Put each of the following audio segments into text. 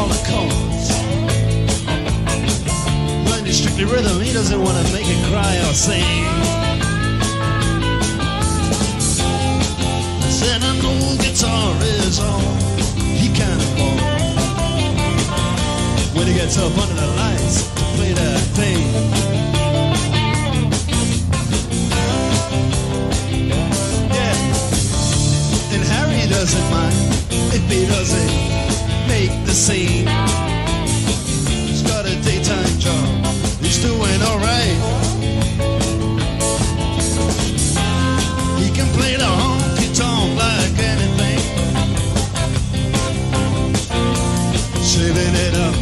all the chords. When it's strictly rhythm, he doesn't want to make it cry or sing. Said an old guitar is all he can afford. When he gets up under the lights to play that thing. Yeah, and Harry doesn't mind if he doesn't make the scene. He's got a daytime job, he's doing alright. He can play the honky-tonk like anything, saving it up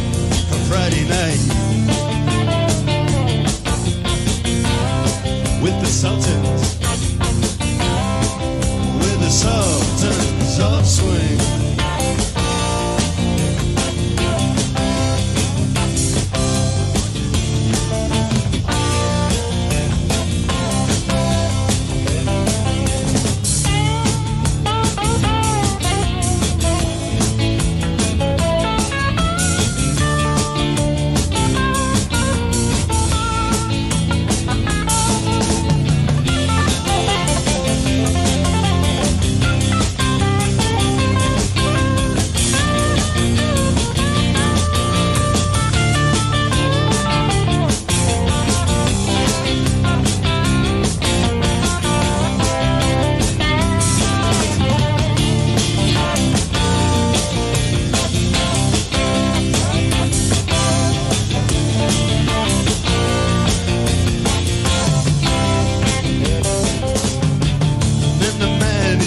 for Friday night with the Sultans, with the Sultans of Swing.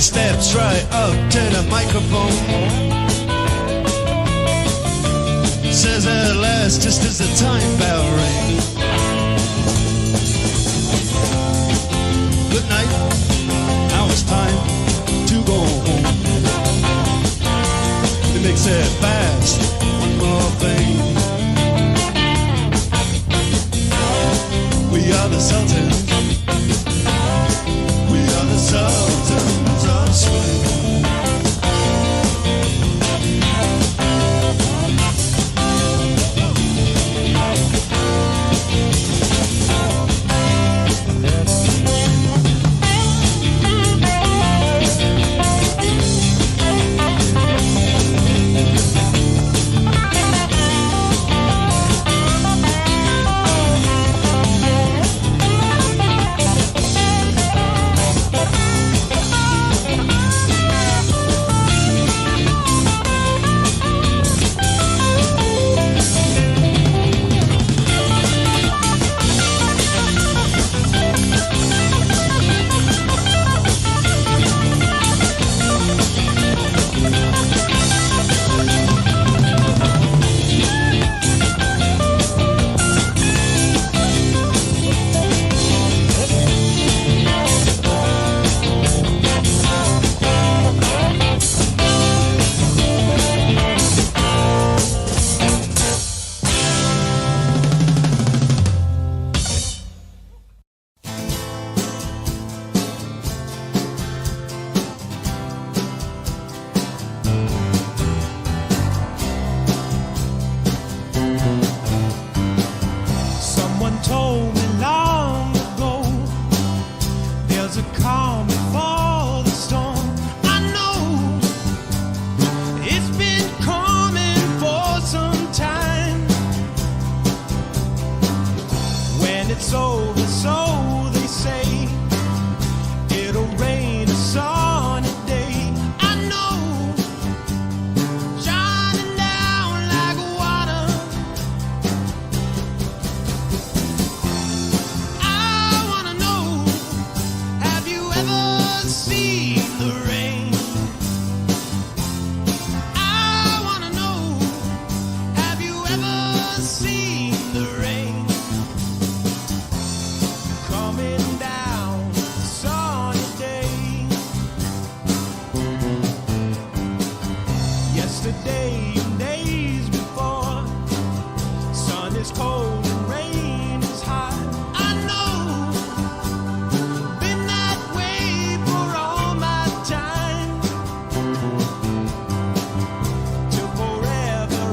Steps right up to the microphone, says at last, just as the time bell rings, good night, now it's time to go home. He makes it fast, one more thing. We are the Sultans, we are the Sultans of Swing. Till forever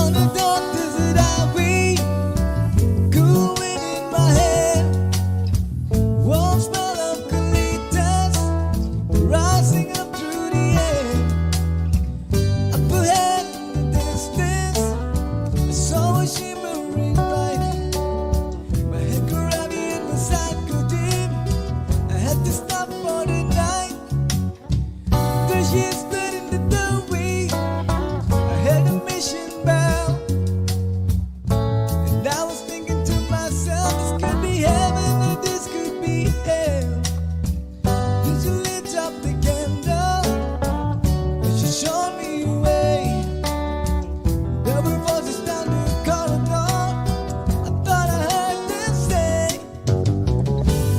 On a dark desert highway, cool wind in my hair, warm smell of eucalyptus rising up through the air. Up ahead in the distance, I saw a shimmering light. My head grew heavy and my sight grew dim. I had to stop for the night. There she stood in the doorway. I heard a mission bell, and I was thinking to myself, this could be heaven or this could be hell. Then she lit up the candle, and she showed me the way. There were voices down the corridor. I thought I heard them say,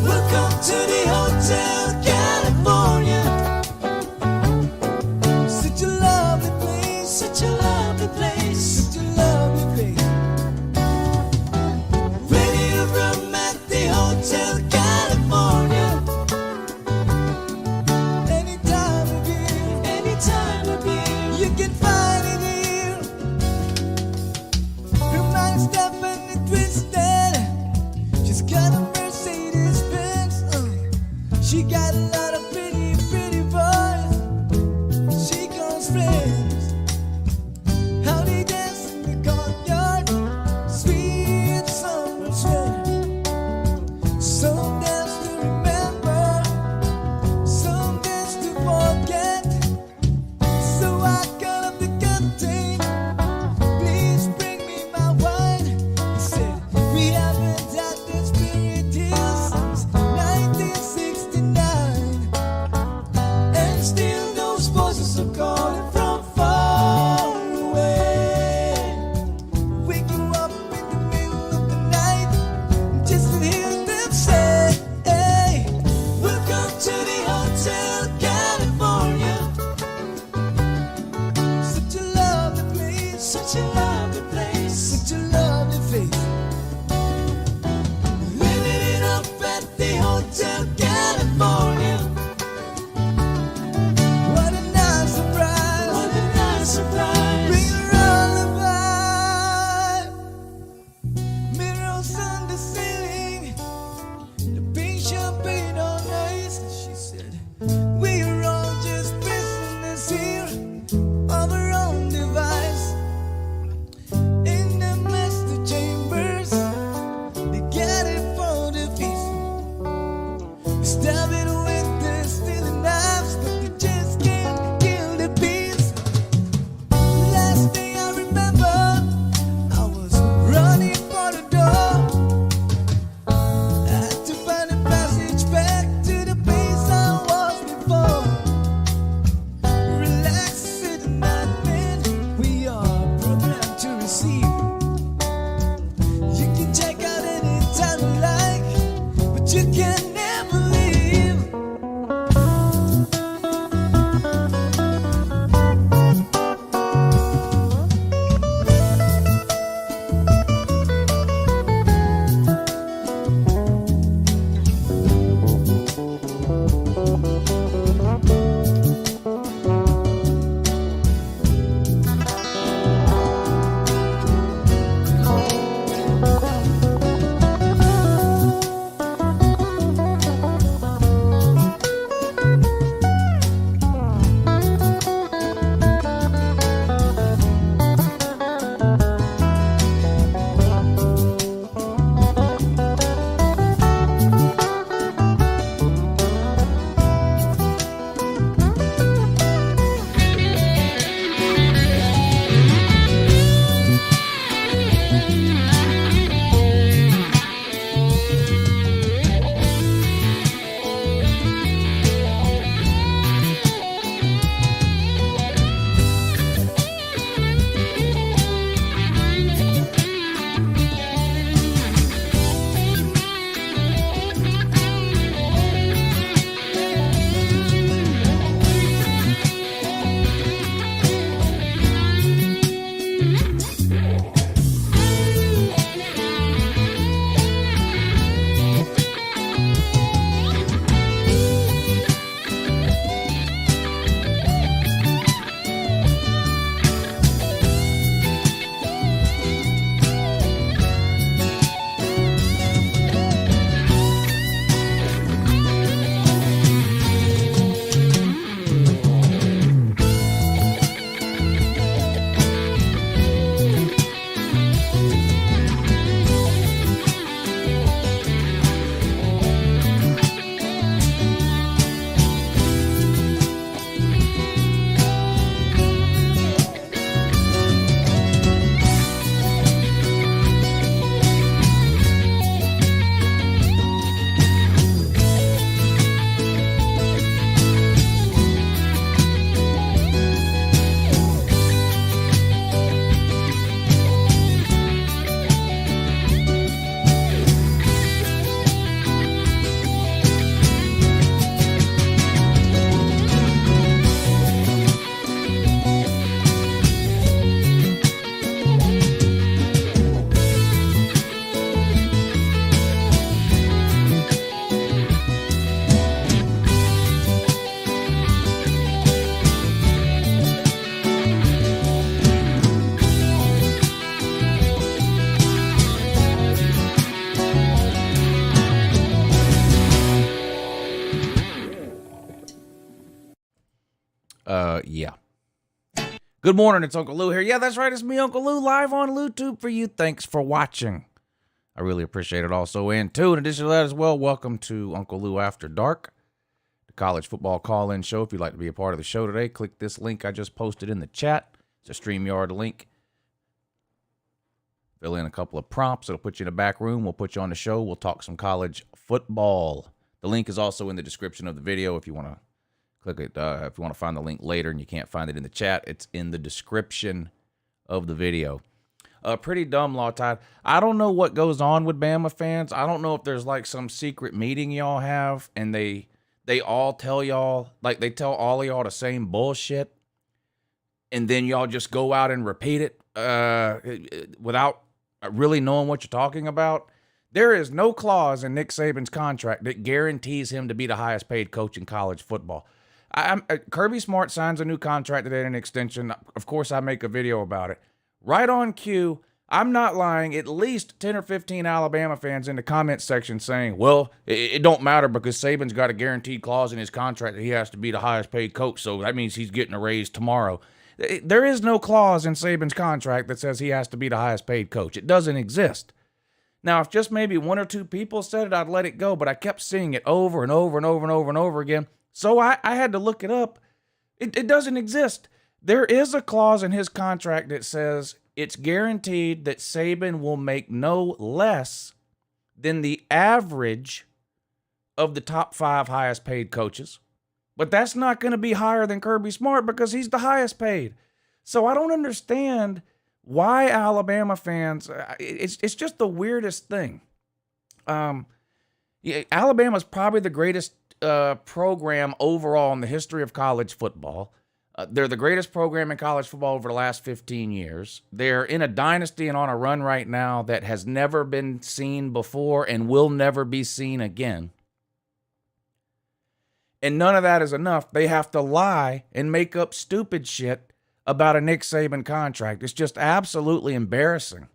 welcome to the Hotel California. Such a lovely place, such a lovely place, such a lovely place. Ready to room at the Hotel California. Any time of year, you can find it here. Her mind's definitely twisted. She's got a Mercedes Benz. She got a lot of pretty, pretty boys. She calls friends. How they dance in the courtyard, sweet summer sweat. Some dance to remember, some dance to forget. So I cut up the curtain. Please bring me my wine. Yeah. Good morning, it's Uncle Lou here. Yeah, that's right, it's me, Uncle Lou, live on YouTube for you. Thanks for watching. I really appreciate it also. And two, in addition to that as well, welcome to Uncle Lou After Dark, the college football call-in show. If you'd like to be a part of the show today, click this link I just posted in the chat. It's a StreamYard link. Fill in a couple of prompts. It'll put you in a back room. We'll put you on the show. We'll talk some college football. The link is also in the description of the video if you want to click it. If you want to find the link later and you can't find it in the chat, it's in the description of the video. Pretty dumb, Law Tide. I don't know what goes on with Bama fans. I don't know if there's like some secret meeting y'all have and they all tell y'all, like they tell all of y'all the same bullshit and then y'all just go out and repeat it without really knowing what you're talking about. There is no clause in Nick Saban's contract that guarantees him to be the highest paid coach in college football. Kirby Smart signs a new contract today, an extension. Of course, I make a video about it. Right on cue, I'm not lying, at least 10 or 15 Alabama fans in the comment section saying, well, it don't matter because Saban's got a guaranteed clause in his contract that he has to be the highest paid coach, so that means he's getting a raise tomorrow. There is no clause in Saban's contract that says he has to be the highest paid coach. It doesn't exist. Now, if just maybe one or two people said it, I'd let it go, but I kept seeing it over and over and over and over and over again, so I had to look it up. It doesn't exist. There is a clause in his contract that says it's guaranteed that Saban will make no less than the average of the top 5 highest paid coaches. But that's not going to be higher than Kirby Smart because he's the highest paid. So I don't understand why Alabama fans, it's just the weirdest thing. Alabama's probably the greatest program overall in the history of college football. They're the greatest program in college football over the last 15 years. They're in a dynasty and on a run right now that has never been seen before and will never be seen again. And none of that is enough. They have to lie and make up stupid shit about a Nick Saban contract. It's just absolutely embarrassing.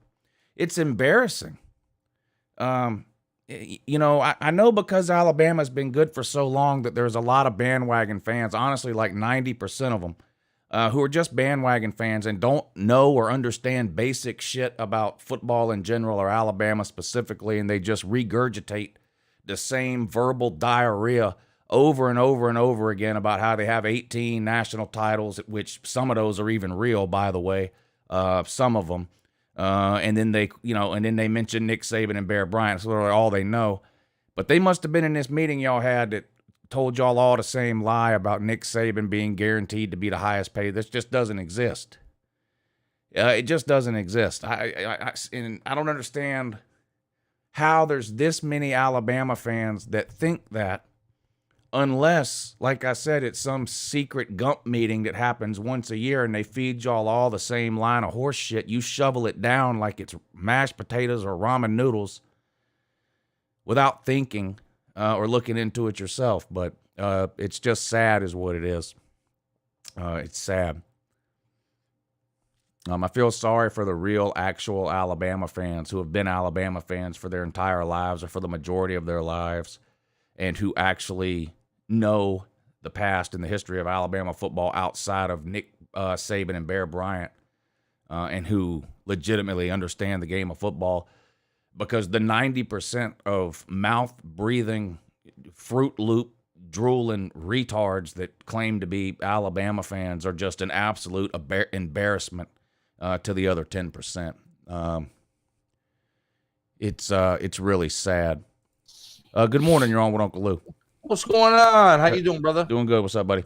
It's embarrassing. You know, I know because Alabama's been good for so long that there's a lot of bandwagon fans, honestly like 90% of them, who are just bandwagon fans and don't know or understand basic shit about football in general or Alabama specifically, and they just regurgitate the same verbal diarrhea over and over and over again about how they have 18 national titles, which some of those are even real, by the way, some of them. And then they mention Nick Saban and Bear Bryant. That's literally all they know. But they must have been in this meeting y'all had that told y'all all the same lie about Nick Saban being guaranteed to be the highest paid. This just doesn't exist. It just doesn't exist. And I don't understand how there's this many Alabama fans that think that, unless, like I said, it's some secret Gump meeting that happens once a year and they feed y'all all the same line of horse shit. You shovel it down like it's mashed potatoes or ramen noodles without thinking or looking into it yourself. But it's just sad is what it is. It's sad. I feel sorry for the real, actual Alabama fans who have been Alabama fans for their entire lives or for the majority of their lives and who actually know the past and the history of Alabama football outside of Nick Saban and Bear Bryant, and who legitimately understand the game of football, because the 90% of mouth-breathing, Fruit Loop drooling retards that claim to be Alabama fans are just an absolute embarrassment to the other 10%. It's really sad. Good morning, you're on with Uncle Lou. What's going on? How you doing, brother? Doing good. What's up, buddy?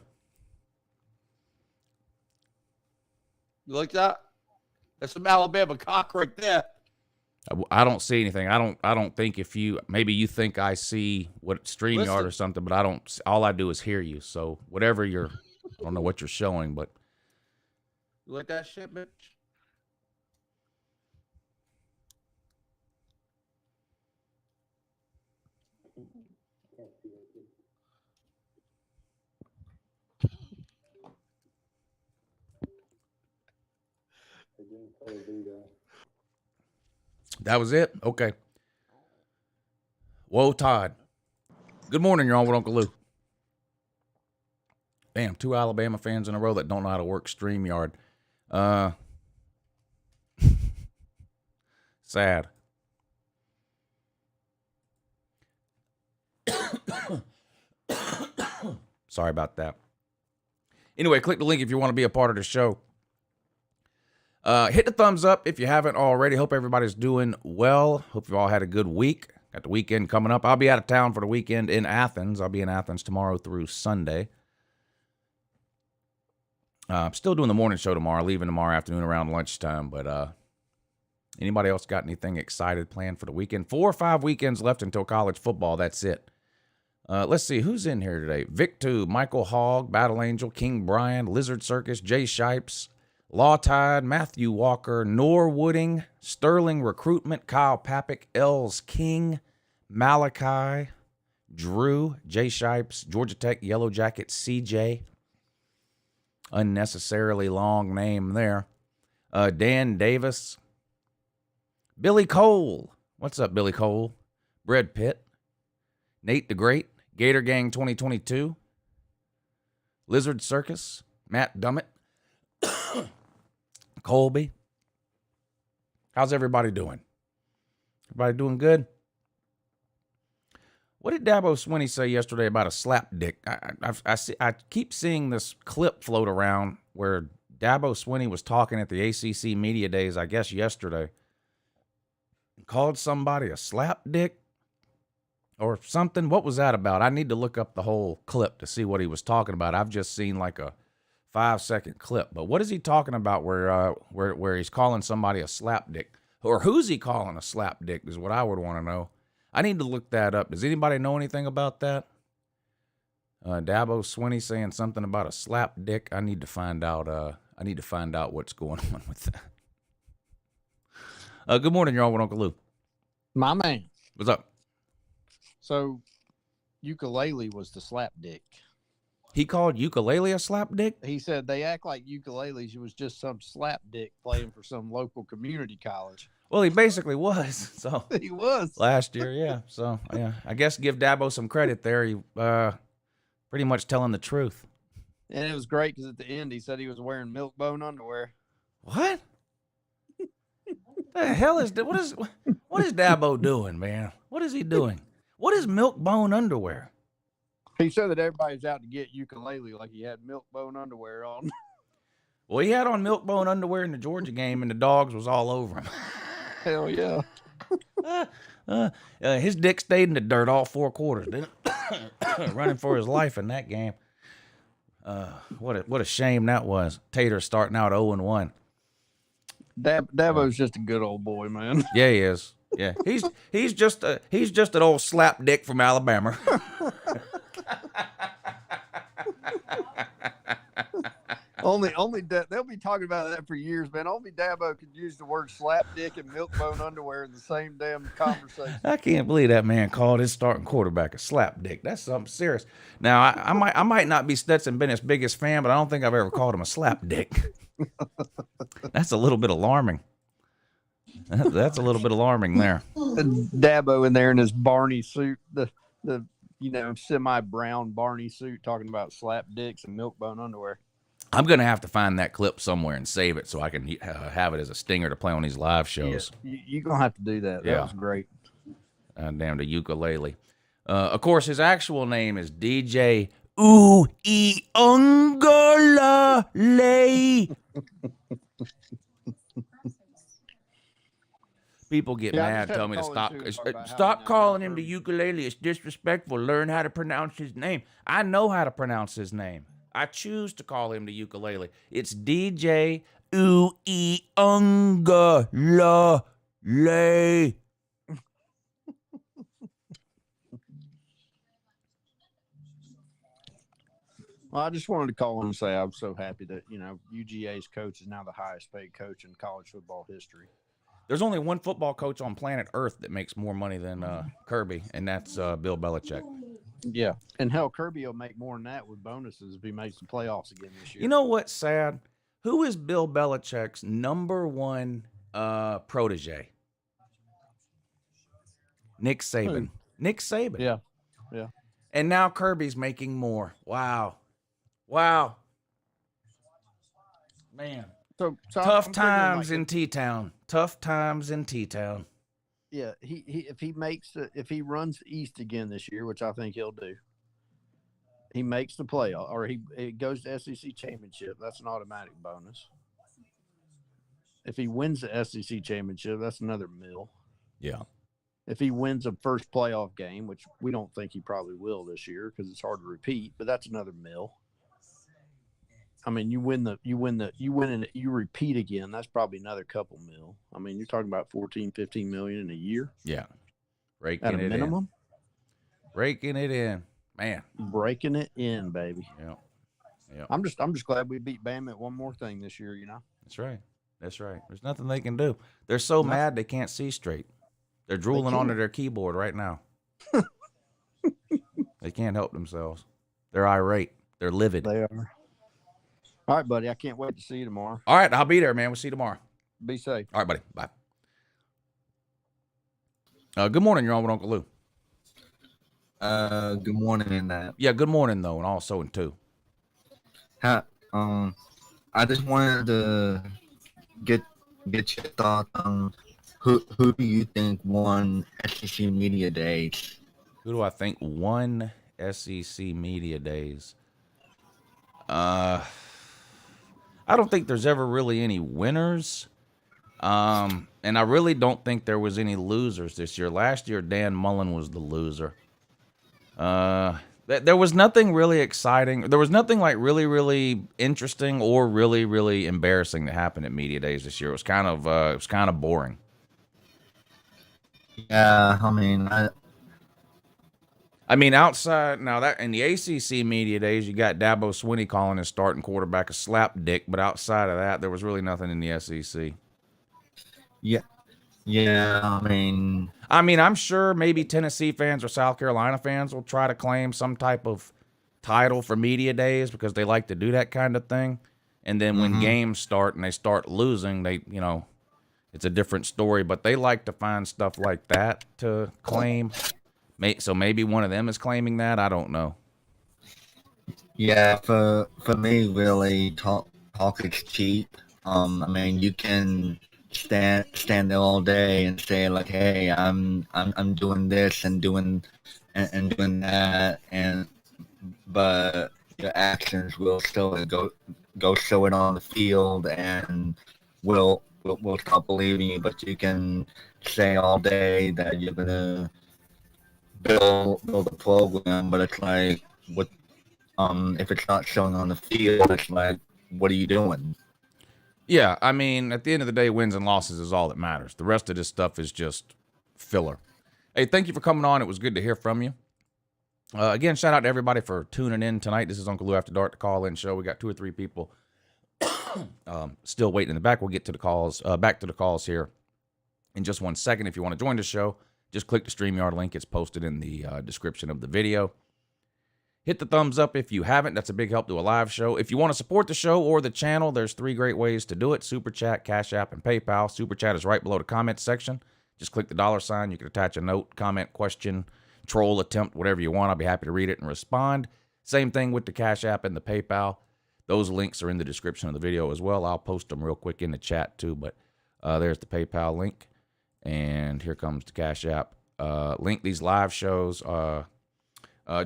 You like that? That's some Alabama cock right there. I don't see anything. I don't think maybe you think I see what StreamYard or something, but I don't. All I do is hear you. So whatever I don't know what you're showing, but you like that shit, bitch? That was it? Okay. Whoa, Todd. Good morning. You're on with Uncle Lou. Damn, 2 Alabama fans in a row that don't know how to work StreamYard. Sad. Sorry about that. Anyway, click the link if you want to be a part of the show. Hit the thumbs up if you haven't already. Hope everybody's doing well. Hope you all had a good week. Got the weekend coming up. I'll be out of town for the weekend in Athens. I'll be in Athens tomorrow through Sunday. I'm still doing the morning show tomorrow, leaving tomorrow afternoon around lunchtime. But anybody else got anything excited planned for the weekend? 4 or 5 weekends left until college football. That's it. Let's see who's in here today. Vic2, Michael Hogg, Battle Angel, King Brian, Lizard Circus, Jay Shipes, Law Tide, Matthew Walker, Norwooding, Sterling Recruitment, Kyle Pappick, Els King, Malachi, Drew, Jay Shipes, Georgia Tech, Yellow Jacket, CJ. Unnecessarily long name there. Dan Davis, Billy Cole. What's up, Billy Cole? Brad Pitt, Nate the Great, Gator Gang 2022, Lizard Circus, Matt Dummett, Colby. How's everybody doing? Everybody doing good? What did Dabo Swinney say yesterday about a slap dick? I keep seeing this clip float around where Dabo Swinney was talking at the ACC Media Days, I guess yesterday. Called somebody a slap dick or something. What was that about? I need to look up the whole clip to see what he was talking about. I've just seen like a 5-second clip. But what is he talking about where he's calling somebody a slap dick? Or who's he calling a slap dick is what I would want to know. I need to look that up. Does anybody know anything about that? Dabo Swinney saying something about a slap dick. I need to find out. I need to find out what's going on with that. Good morning, y'all. With Uncle Lou. My man. What's up? So, ukulele was the slap dick. He called ukulele a slap dick? He said they act like ukuleles. It was just some slap dick playing for some local community college. Well, he basically was. So He was. last year, yeah. So, yeah. I guess give Dabo some credit there. He pretty much telling the truth. And it was great because at the end he said he was wearing milk bone underwear. What? The hell is that? What is Dabo doing, man? What is he doing? What is milk bone underwear? He said that everybody's out to get ukulele like he had milk bone underwear on. Well, he had on milk bone underwear in the Georgia game, and the dogs was all over him. Hell yeah. His dick stayed in the dirt all 4 quarters, didn't it? Running for his life in that game. What a shame that was. Tater starting out 0-1. Dabo's just a good old boy, man. Yeah, he is. Yeah, he's just an old slap dick from Alabama. Only they'll be talking about that for years, man. Only Dabo could use the word slap dick and milk bone underwear in the same damn conversation. I can't believe that man called his starting quarterback a slap dick. That's something serious. Now I might not be Stetson Bennett's biggest fan, but I don't think I've ever called him a slap dick. That's a little bit alarming. That's a little bit alarming there. Dabo in there in his Barney suit, the semi-brown Barney suit, talking about slap dicks and milk bone underwear. I'm going to have to find that clip somewhere and save it so I can have it as a stinger to play on these live shows. Yeah, you're going to have to do that. That was great. Damn, the ukulele. Of course, his actual name is DJ UncleLouHere. People get mad, tell me to stop calling him the ukulele. It's disrespectful. Learn how to pronounce his name. I know how to pronounce his name. I choose to call him the ukulele. It's DJ UncleLouHere. Well, I just wanted to call and say I'm so happy that, UGA's coach is now the highest paid coach in college football history. There's only one football coach on planet Earth that makes more money than Kirby, and that's Bill Belichick. Yeah, and hell, Kirby will make more than that with bonuses if he makes the playoffs again this year. You know what's sad? Who is Bill Belichick's number one protege? Nick Saban. Nick Saban. Yeah. And now Kirby's making more. Wow. Wow. Man. So Tough I'm figuring, times like, in T-Town. Tough times in T-Town. yeah, if he runs east again this year, which I think he'll do, he makes the playoff or he goes to SEC championship. That's an automatic bonus. If he wins the SEC championship, that's another mill. Yeah. If he wins a first playoff game, which we don't think he probably will this year because it's hard to repeat, but that's another mill. I mean, you win and you repeat again. That's probably another couple mil. I mean, you're talking about 14, 15 million in a year. Yeah. Raking At a it minimum. Raking it in. Man. Breaking it in, baby. Yeah. Yeah. I'm just glad we beat Bama at one more thing this year, you know. That's right. That's right. There's nothing they can do. They're so mad they can't see straight. They're drooling onto their keyboard right now. They can't help themselves. They're irate. They're livid. They are. All right, buddy. I can't wait to see you tomorrow. All right, I'll be there, man. We'll see you tomorrow. Be safe. All right, buddy. Bye. Good morning. You're on with Uncle Lou. Good morning, and Yeah, good morning though, and also in two. I just wanted to get your thoughts on who do you think won SEC Media Days? Who do I think won SEC Media Days? I don't think there's ever really any winners. And I really don't think there was any losers this year. Last year, Dan Mullen was the loser. There was nothing really exciting. There was nothing like really, really interesting or really, really embarrassing that happened at Media Days this year. It was kind of boring. Yeah, I mean, outside now that in the ACC Media Days, you got Dabo Swinney calling his starting quarterback a slap dick, but outside of that, there was really nothing in the SEC. yeah. I mean, I'm sure maybe Tennessee fans or South Carolina fans will try to claim some type of title for Media Days because they like to do that kind of thing. And then when games start and they start losing, it's a different story. But they like to find stuff like that to claim. So maybe one of them is claiming that. I don't know. Yeah, for me, really, talk is cheap. You can stand there all day and say like, hey, I'm doing this and doing that, but your actions will still go show it on the field, and we'll stop believing you. But you can say all day that you're gonna build a program, but it's like, what if it's not showing on the field? It's like, what are you doing? Yeah, I mean, at the end of the day, wins and losses is all that matters. The rest of this stuff is just filler. Hey, thank you for coming on. It was good to hear from you. Again, shout out to everybody for tuning in tonight. This is Uncle Lou After Dark, the call-in show. We got 2 or 3 people still waiting in the back. We'll get to the calls, back to the calls here in just 1 second. If you want to join the show, just click the StreamYard link. It's posted in the description of the video. Hit the thumbs up if you haven't. That's a big help to a live show. If you want to support the show or the channel, there's 3 great ways to do it: Super Chat, Cash App, and PayPal. Super Chat is right below the comments section. Just click the $sign. You can attach a note, comment, question, troll, attempt, whatever you want. I'll be happy to read it and respond. Same thing with the Cash App and the PayPal. Those links are in the description of the video as well. I'll post them real quick in the chat too, but there's the PayPal link. And here comes the Cash App link. These live shows,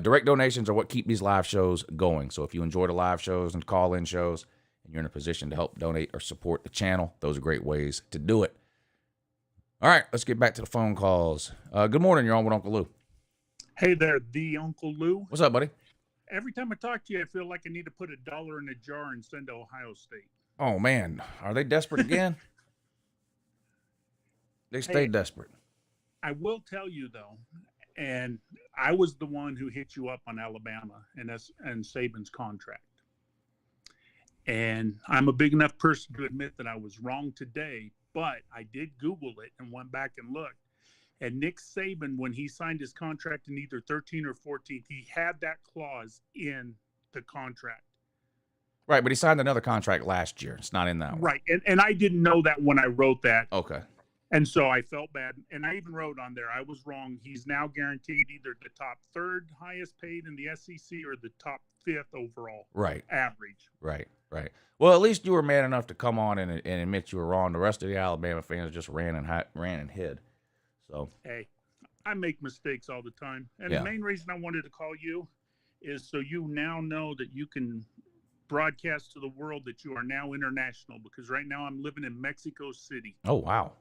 direct donations are what keep these live shows going. So if you enjoy the live shows and call-in shows and you're in a position to help donate or support the channel, those are great ways to do it. All right, let's get back to the phone calls. Good morning. You're on with Uncle Lou. Hey there, the Uncle Lou. What's up, buddy? Every time I talk to you, I feel like I need to put $1 in a jar and send to Ohio State. Oh, man. Are they desperate again? They stay desperate. I will tell you, though, and I was the one who hit you up on Alabama and Saban's contract. And I'm a big enough person to admit that I was wrong today, but I did Google it and went back and looked. And Nick Saban, when he signed his contract in either 13 or 14, he had that clause in the contract. Right, but he signed another contract last year. It's not in that one. Right, and I didn't know that when I wrote that. Okay. And so I felt bad. And I even wrote on there, I was wrong. He's now guaranteed either the top third highest paid in the SEC or the top fifth overall Right. average. Right. Well, at least you were man enough to come on and admit you were wrong. The rest of the Alabama fans just ran and hid. So, Hey, I make mistakes all the time. And Yeah. the main reason I wanted to call you is so you now know that you can broadcast to the world that you are now international, because right now I'm living in Mexico City. oh, wow.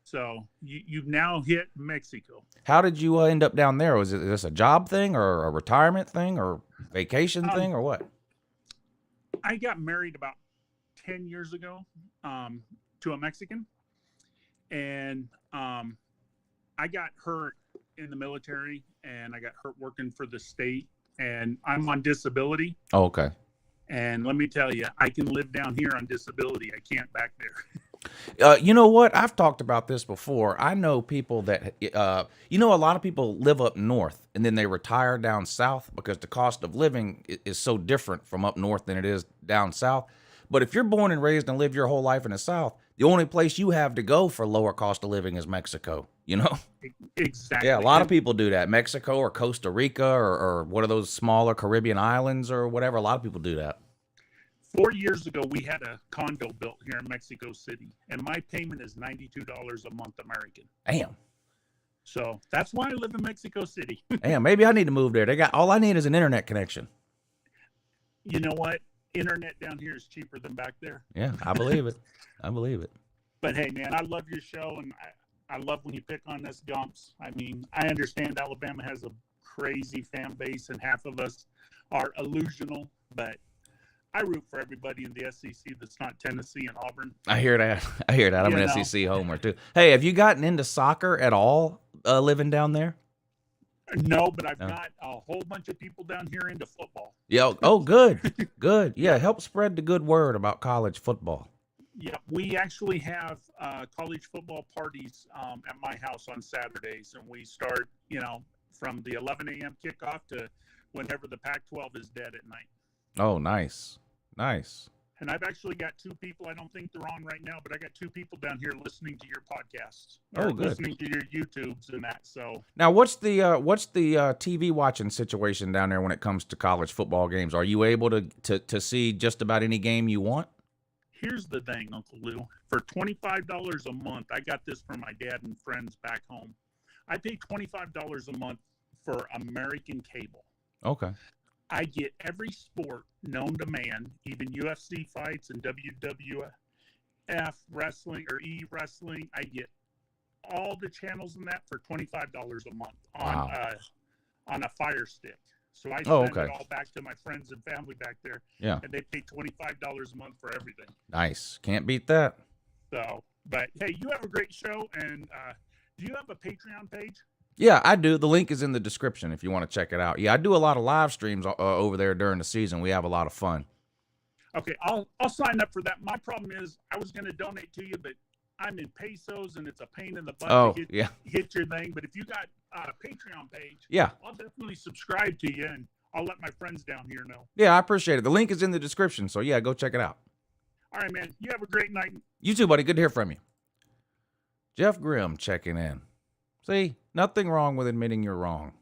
So you've now hit Mexico. How did you end up down there? Was this a job thing or a retirement thing or vacation thing or what? I got married about 10 years ago to a Mexican. And I got hurt in the military, and I got hurt working for the state, and I'm on disability. Oh, okay. And let me tell you, I can live down here on disability. I can't back there. You know what? I've talked about this before. I know people that, a lot of people live up north and then they retire down south because the cost of living is so different from up north than it is down south. But if you're born and raised and live your whole life in the south, the only place you have to go for lower cost of living is Mexico, you know? Exactly. Yeah, a lot of people do that. Mexico or Costa Rica or one of those smaller Caribbean islands or whatever. A lot of people do that. 4 years ago, we had a condo built here in Mexico City, and my payment is $92 a month American. Damn. So that's why I live in Mexico City. Damn, maybe I need to move there. All I need is an internet connection. You know what? Internet down here is cheaper than back there. Yeah, I believe it. I believe it. But hey, man, I love your show, and I love when you pick on us Gumps. I mean, I understand Alabama has a crazy fan base, and half of us are illusional, but I root for everybody in the SEC that's not Tennessee and Auburn. I hear that. I'm You an know? SEC homer too. Hey, have you gotten into soccer at all living down there? No, but I've got a whole bunch of people down here into football. Yeah. Oh, good. Good. Yeah, help spread the good word about college football. Yeah, we actually have college football parties at my house on Saturdays, and we start, from the 11 a.m. kickoff to whenever the Pac-12 is dead at night. Oh, nice. And I've actually got two people, I don't think they're on right now, but I got two people down here listening to your podcasts. Oh, or good. listening to your YouTubes and that. So Now, what's the TV watching situation down there when it comes to college football games? Are you able to see just about any game you want? here's the thing, Uncle Lou. For $25 a month, I got this from my dad and friends back home. I pay $25 a month for American cable. Okay. I get every sport known to man, even UFC fights and WWF wrestling or e-wrestling. I get all the channels in that for $25 a month on a Fire Stick. So I send it all back to my friends and family back there. Yeah. And they pay $25 a month for everything. Nice. Can't beat that. So, but hey, you have a great show. And do you have a Patreon page? Yeah, I do. The link is in the description if you want to check it out. Yeah, I do a lot of live streams over there during the season. We have a lot of fun. Okay, I'll sign up for that. My problem is I was going to donate to you, but I'm in pesos and it's a pain in the butt to hit your thing. But if you got a Patreon page, yeah, I'll definitely subscribe to you and I'll let my friends down here know. Yeah, I appreciate it. The link is in the description. So yeah, go check it out. All right, man. You have a great night. You too, buddy. Good to hear from you. Jeff Grimm checking in. See, nothing wrong with admitting you're wrong.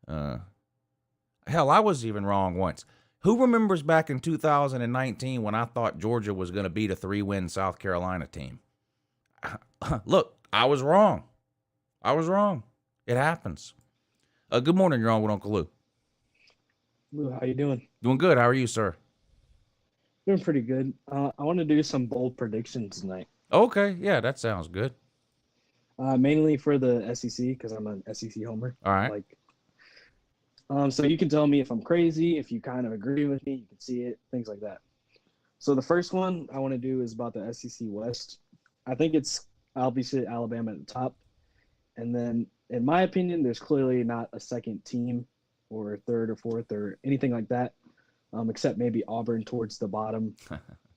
Hell, I was even wrong once. Who remembers back in 2019 when I thought Georgia was going to beat a 3-win South Carolina team? Look, I was wrong. It happens. Good morning. You're on with Uncle Lou. Lou, how you doing? Doing good. How are you, sir? Doing pretty good. I want to do some bold predictions tonight. Okay. Yeah, that sounds good. Mainly for the SEC because I'm an SEC homer. All right. So you can tell me if I'm crazy, if you kind of agree with me, you can see it, things like that. So the first one I want to do is about the SEC West. I think it's obviously Alabama at the top. And then, in my opinion, there's clearly not a second team or third or fourth or anything like that, except maybe Auburn towards the bottom.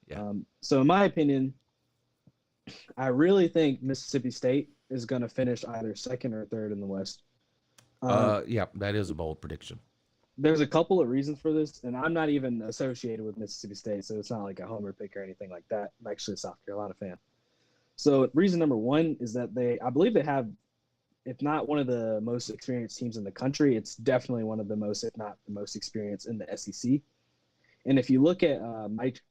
Yeah. So in my opinion, I really think Mississippi State is going to finish either second or third in the West. Yeah, that is a bold prediction. There's a couple of reasons for this, and I'm not even associated with Mississippi State, so it's not like a homer pick or anything like that. I'm actually a South Carolina fan. So reason number one is that I believe they have, if not one of the most experienced teams in the country, it's definitely one of the most, if not the most experienced in the SEC. And if you look at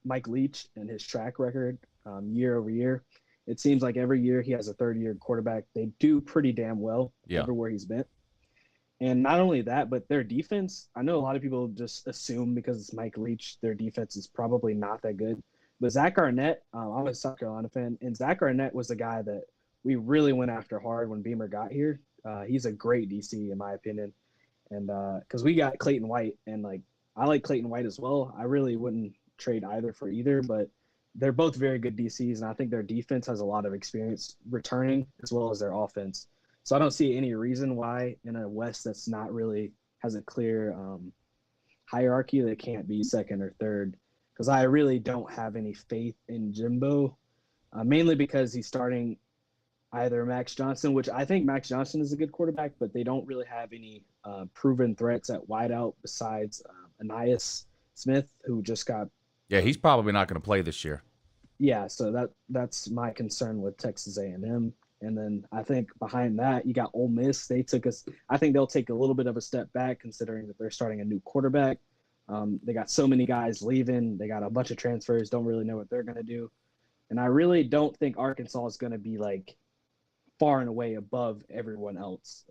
Mike Leach and his track record year over year, it seems like every year he has a third-year quarterback. They do pretty damn well everywhere he's been. And not only that, but their defense, I know a lot of people just assume because it's Mike Leach, their defense is probably not that good. But Zach Arnett, I'm a South Carolina fan, and Zach Arnett was the guy that we really went after hard when Beamer got here. He's a great DC, in my opinion. And because we got Clayton White, and like I like Clayton White as well. I really wouldn't trade either for either, but they're both very good DCs, and I think their defense has a lot of experience returning as well as their offense. So I don't see any reason why in a West that's not really has a clear hierarchy that can't be second or third. Because I really don't have any faith in Jimbo, mainly because he's starting either Max Johnson, which I think Max Johnson is a good quarterback, but they don't really have any proven threats at wideout besides Anais Smith, who just got. Yeah, he's probably not going to play this year. Yeah, so that's my concern with Texas A&M. And then I think behind that, you got Ole Miss. I think they'll take a little bit of a step back considering that they're starting a new quarterback. They got so many guys leaving. They got a bunch of transfers, don't really know what they're going to do. And I really don't think Arkansas is going to be like far and away above everyone else.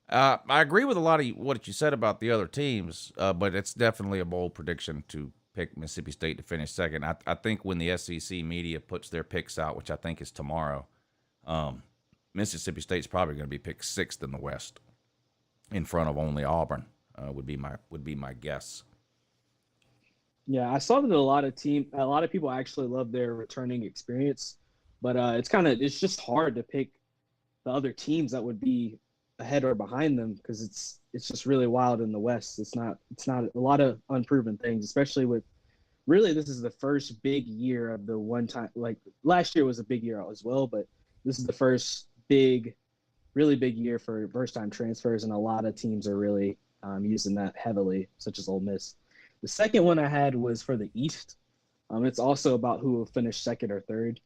I agree with a lot of what you said about the other teams, but it's definitely a bold prediction to pick Mississippi State to finish second. I think when the SEC media puts their picks out, which I think is tomorrow, Mississippi State's probably going to be picked sixth in the West, in front of only Auburn. Would be my guess. Yeah, I saw that a lot of people actually love their returning experience, but it's just hard to pick the other teams that would be ahead or behind them because it's just really wild in the West. It's not a lot of unproven things, especially with really this is the first big year of the one time. Like last year was a big year as well, but this is the first really big year for first time transfers, and a lot of teams are really using that heavily, such as Ole Miss. The second one I had was for the East. It's also about who will finish second or third.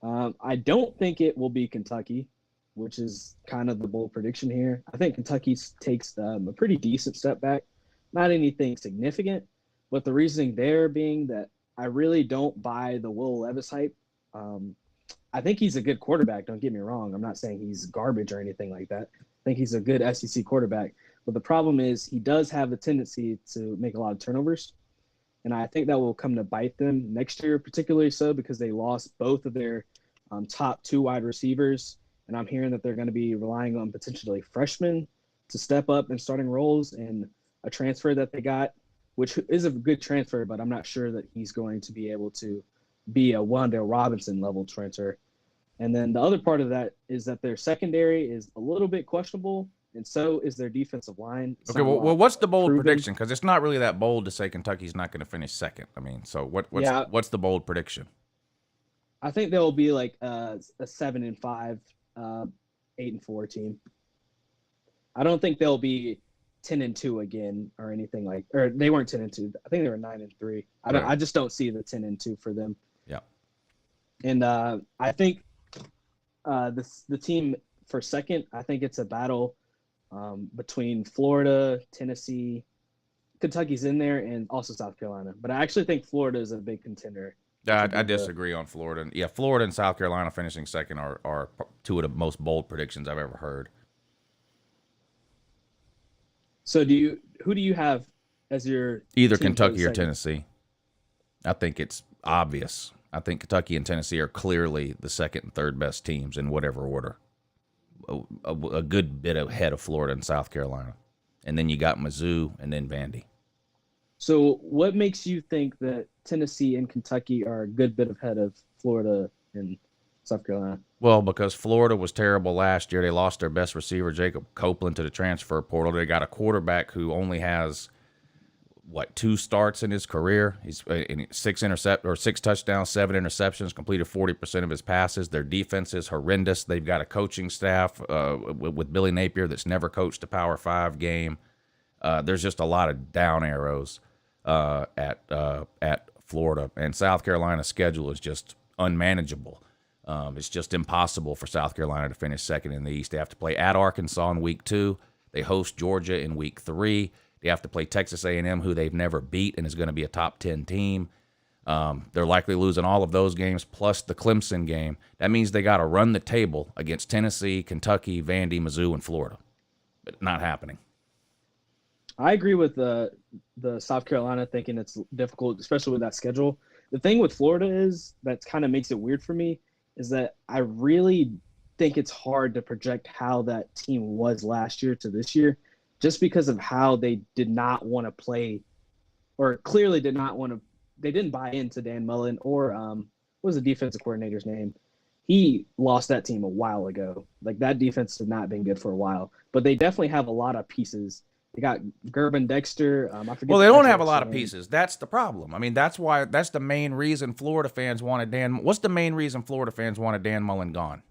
I don't think it will be Kentucky, which is kind of the bold prediction here. I think Kentucky takes a pretty decent step back. Not anything significant, but the reasoning there being that I really don't buy the Will Levis hype. I think he's a good quarterback, don't get me wrong. I'm not saying he's garbage or anything like that. I think he's a good SEC quarterback. But the problem is he does have a tendency to make a lot of turnovers. And I think that will come to bite them next year, particularly so because they lost both of their top two wide receivers. And I'm hearing that they're going to be relying on potentially freshmen to step up in starting roles, and a transfer that they got, which is a good transfer, but I'm not sure that he's going to be able to be a Wan'Dale Robinson level transfer. And then the other part of that is that their secondary is a little bit questionable, and so is their defensive line. Okay, well, what's the bold prediction? Because it's not really that bold to say Kentucky's not going to finish second. I mean, so what's the bold prediction? I think they'll be like a 7-5, 8-4 team. I don't think they'll be 10-2 again or anything or they weren't 10-2. I think they were 9-3. I just don't see the 10-2 for them. Yeah. And I think the team for second, I think it's a battle between Florida, Tennessee, Kentucky's in there, and also South Carolina. But I actually think Florida is a big contender. I disagree on Florida. Yeah, Florida and South Carolina finishing second are two of the most bold predictions I've ever heard. So who do you have as your either Kentucky or Tennessee? I think it's obvious. I think Kentucky and Tennessee are clearly the second and third best teams in whatever order. A good bit ahead of Florida and South Carolina. And then you got Mizzou and then Vandy. So what makes you think that Tennessee and Kentucky are a good bit ahead of Florida and South Carolina? Well, because Florida was terrible last year. They lost their best receiver, Jacob Copeland, to the transfer portal. They got a quarterback who only has, 2 starts in his career. He's in 6 touchdowns, 7 interceptions, completed 40% of his passes. Their defense is horrendous. They've got a coaching staff with Billy Napier that's never coached a Power 5 game. There's just a lot of down arrows at Florida, and South Carolina's schedule is just unmanageable. It's just impossible for South Carolina to finish second in the East. They have to play at Arkansas in week 2. They host Georgia in week 3. They have to play Texas A&M, who they've never beat and is going to be a top 10 team. They're likely losing all of those games plus the Clemson game. That means they got to run the table against Tennessee, Kentucky, Vandy, Mizzou, and Florida. But not happening. I agree with the South Carolina thinking it's difficult, especially with that schedule. The thing with Florida is that kind of makes it weird for me is that I really think it's hard to project how that team was last year to this year just because of how they did not want to play or clearly did not want to – they didn't buy into Dan Mullen or what was the defensive coordinator's name? He lost that team a while ago. Like, that defense has not been good for a while. But they definitely have a lot of pieces. They got Gervin Dexter. I forget. Well, they don't have a lot of pieces. That's the problem. I mean, that's the main reason Florida fans wanted Dan. What's the main reason Florida fans wanted Dan Mullen gone?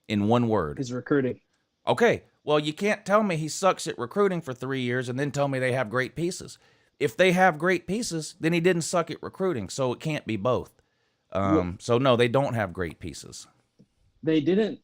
In one word. His recruiting. Okay. Well, you can't tell me he sucks at recruiting for 3 years and then tell me they have great pieces. If they have great pieces, then he didn't suck at recruiting, so it can't be both. So, no, they don't have great pieces. They didn't.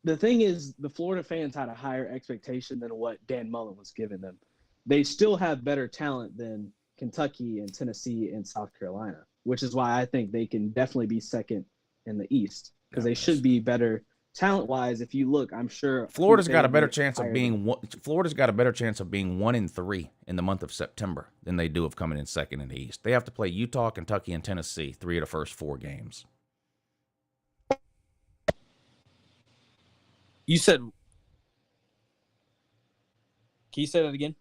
The thing is, the Florida fans had a higher expectation than what Dan Mullen was giving them. They still have better talent than Kentucky and Tennessee and South Carolina, which is why I think they can definitely be second in the East because they should be better talent-wise. If you look, I'm sure Florida's got a better chance of being 1-3 in the month of September than they do of coming in second in the East. They have to play Utah, Kentucky, and Tennessee 3 of the first 4 games. You said, can you say that again?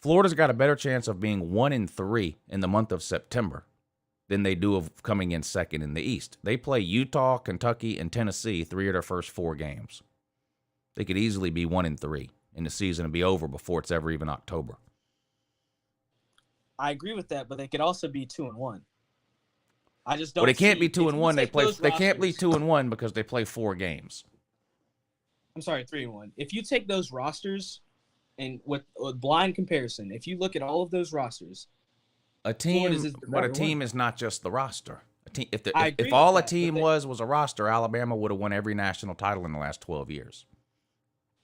Florida's got a better chance of being 1-3 in the month of September than they do of coming in second in the East. They play Utah, Kentucky, and Tennessee 3 of their first 4 games. They could easily be 1-3 in the season and be over before it's ever even October. I agree with that, but they could also be 2-1. I just don't. Well, they can't be if 2-1. you They can't be rosters- 2-1 because they play 4 games. I'm sorry, 3-1. If you take those rosters and with blind comparison, if you look at all of those rosters, A team, Florida's is the but a better team one. is not just the roster. A team, I agree if all with a that, team but was a roster, Alabama would have won every national title in the last 12 years.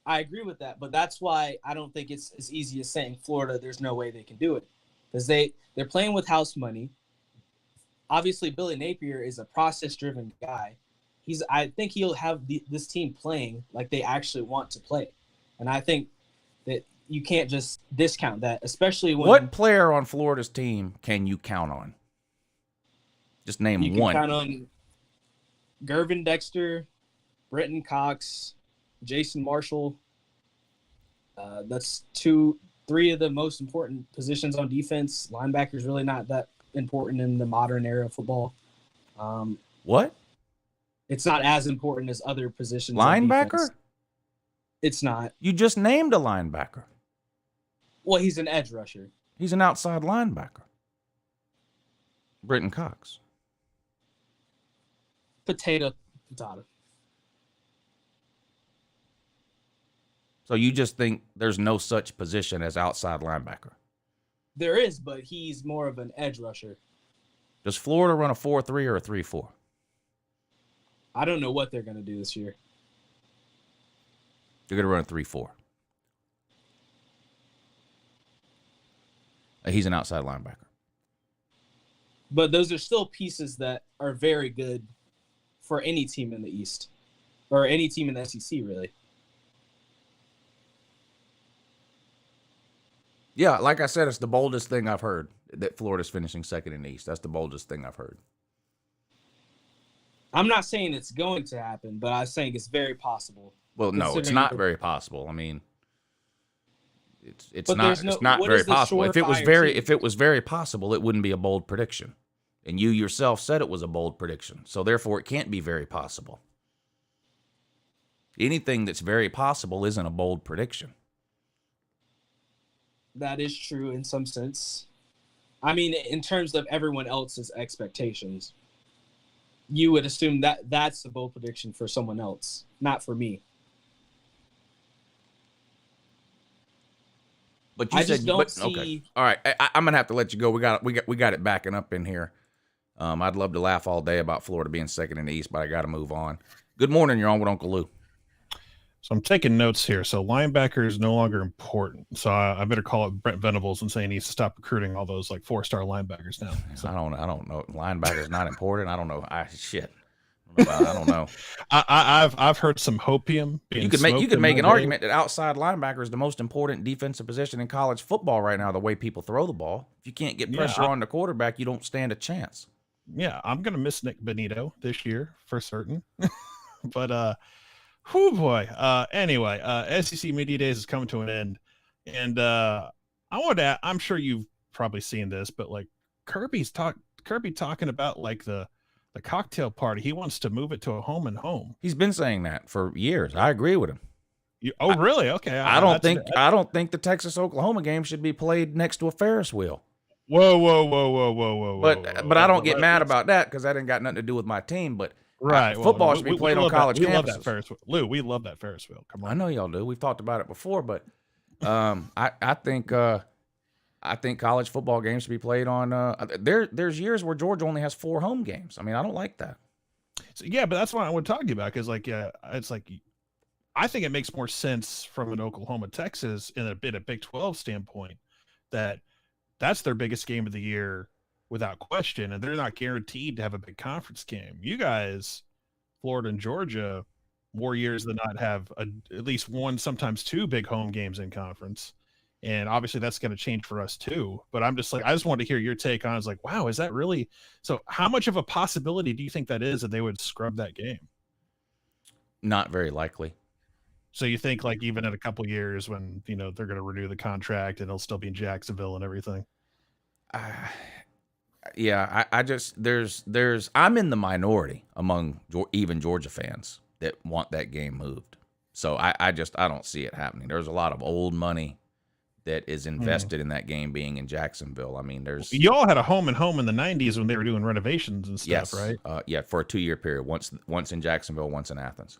I agree with that, but that's why I don't think it's as easy as saying Florida, there's no way they can do it. Because they're playing with house money. Obviously, Billy Napier is a process-driven guy. I think he'll have this team playing like they actually want to play. And I think that you can't just discount that, especially when What player on Florida's team can you count on? Just name you can one. count on Gervin Dexter, Brenton Cox, Jason Marshall. That's 3 of the most important positions on defense. Linebacker's really not that important in the modern era of football. What? It's not as important as other positions. on Linebacker? defense. It's not. You just named a linebacker. Well, he's an edge rusher. He's an outside linebacker. Brenton Cox. Potato. So you just think there's no such position as outside linebacker? There is, but he's more of an edge rusher. Does Florida run a 4-3 or a 3-4? I don't know what they're going to do this year. They're going to run a 3-4. He's an outside linebacker. But those are still pieces that are very good for any team in the East or any team in the SEC, really. Yeah, like I said, it's the boldest thing I've heard that Florida's finishing second in the East. That's the boldest thing I've heard. I'm not saying it's going to happen, but I'm saying it's very possible. Well, no, it's Considering not the- very possible. I mean, it's But not there's no- it's not what very is the possible. If it was surefire team? very possible, it wouldn't be a bold prediction. And you yourself said it was a bold prediction. So therefore it can't be very possible. Anything that's very possible isn't a bold prediction. That is true in some sense. I mean, in terms of everyone else's expectations, you would assume that that's a bold prediction for someone else, not for me. But you I said just don't okay. see- All right, I'm gonna have to let you go. We got it backing up in here. I'd love to laugh all day about Florida being second in the East, but I got to move on. Good morning. You're on with Uncle Lou. So I'm taking notes here. So linebacker is no longer important. So I better call it Brent Venables and say he needs to stop recruiting all those like 4-star linebackers now. So. I don't know. Linebacker's not important. I don't know. I don't know. I've heard some hopium. You could make an argument that outside linebacker is the most important defensive position in college football right now. The way people throw the ball, if you can't get pressure on the quarterback, you don't stand a chance. Yeah, I'm gonna miss Nick Benito this year for certain. But whoo boy. Anyway, SEC Media Days is coming to an end, and I'm sure you've probably seen this, but like Kirby talking about like the cocktail party. He wants to move it to a home and home. He's been saying that for years. I agree with him. Really? Okay. I don't think the Texas-Oklahoma game should be played next to a Ferris wheel. Whoa. But I don't get mad about that because that ain't got nothing to do with my team. But right, football should be played on college campuses. We love that Ferris wheel. Lou, we love that Ferris wheel. Come on. I know y'all do. We've talked about it before, but I think college football games should be played on. There's years where Georgia only has 4 home games. I mean, I don't like that. So, yeah, but that's what I want to talk to you about because, it's like I think it makes more sense from an Oklahoma Texas in a Big 12 standpoint that's their biggest game of the year without question, and they're not guaranteed to have a big conference game. You guys, Florida and Georgia, more years than not have at least one, sometimes 2 big home games in conference. And obviously that's going to change for us too. But I'm just like, I just wanted to hear your take on it. It's like, wow, is that really? So how much of a possibility do you think that is that they would scrub that game? Not very likely. So you think like even in a couple years when, they're going to renew the contract and it'll still be in Jacksonville and everything? Yeah, I'm in the minority among even Georgia fans that want that game moved. So I don't see it happening. There's a lot of old money that is invested in that game being in Jacksonville. I mean, you all had a home and home in the 90s when they were doing renovations and stuff, right? Yeah, for a 2-year period. Once in Jacksonville, once in Athens.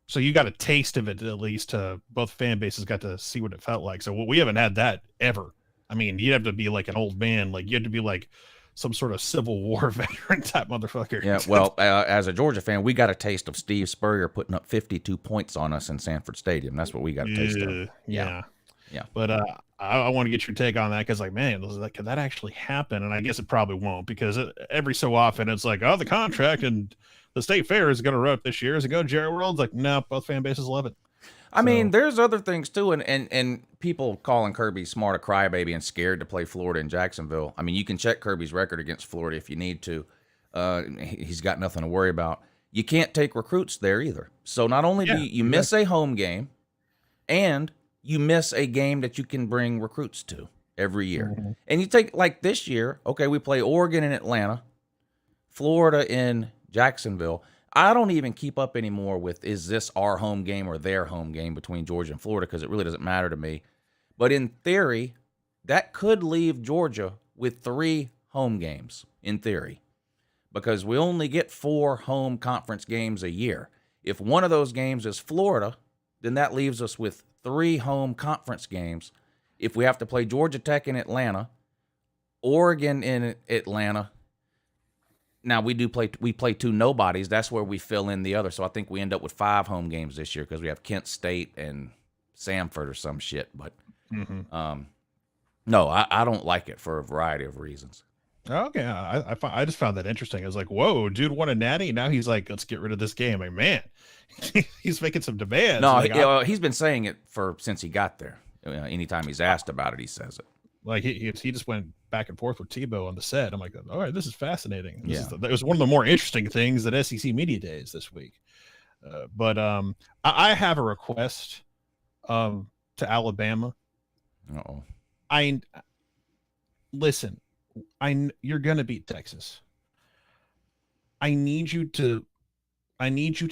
So you got a taste of it, at least. Both fan bases got to see what it felt like. So we haven't had that ever. I mean, you'd have to be like an old man, like you had to be like some sort of Civil War veteran type motherfucker. Yeah, well, as a Georgia fan, we got a taste of Steve Spurrier putting up 52 points on us in Sanford Stadium. That's what we got a taste of. Yeah. But I want to get your take on that because, like, man, could that actually happen? And I guess it probably won't because every so often it's like, oh, the contract and the state fair is going to run this year. Is it go Jerry World's like, no, both fan bases love it. I mean, there's other things too, and people calling Kirby Smart a crybaby and scared to play Florida and Jacksonville. I mean, you can check Kirby's record against Florida if you need to. He's got nothing to worry about. You can't take recruits there either. So not only do you miss a home game, and you miss a game that you can bring recruits to every year. Mm-hmm. And you take, like this year, okay, we play Oregon in Atlanta, Florida in Jacksonville. I don't even keep up anymore with, is this our home game or their home game between Georgia and Florida, because it really doesn't matter to me. But in theory, that could leave Georgia with 3 home games, in theory, because we only get 4 home conference games a year. If one of those games is Florida, then that leaves us with 3 home conference games. If we have to play Georgia Tech in Atlanta, Oregon in Atlanta, now we play 2 nobodies. That's where we fill in the other. So I think we end up with 5 home games this year because we have Kent State and Samford or some shit. But no, I don't like it for a variety of reasons. Okay, I just found that interesting. I was like, whoa, dude won a natty. Now he's like, let's get rid of this game. Like, man, he's making some demands. No, like, he's been saying it since he got there. Anytime he's asked about it, he says it. Like he just went back and forth with Tebow on the set. I'm like, all right, this is fascinating. That was one of the more interesting things at SEC Media Days this week. But I have a request to Alabama. Uh-oh. Listen. You're gonna beat Texas. I need you to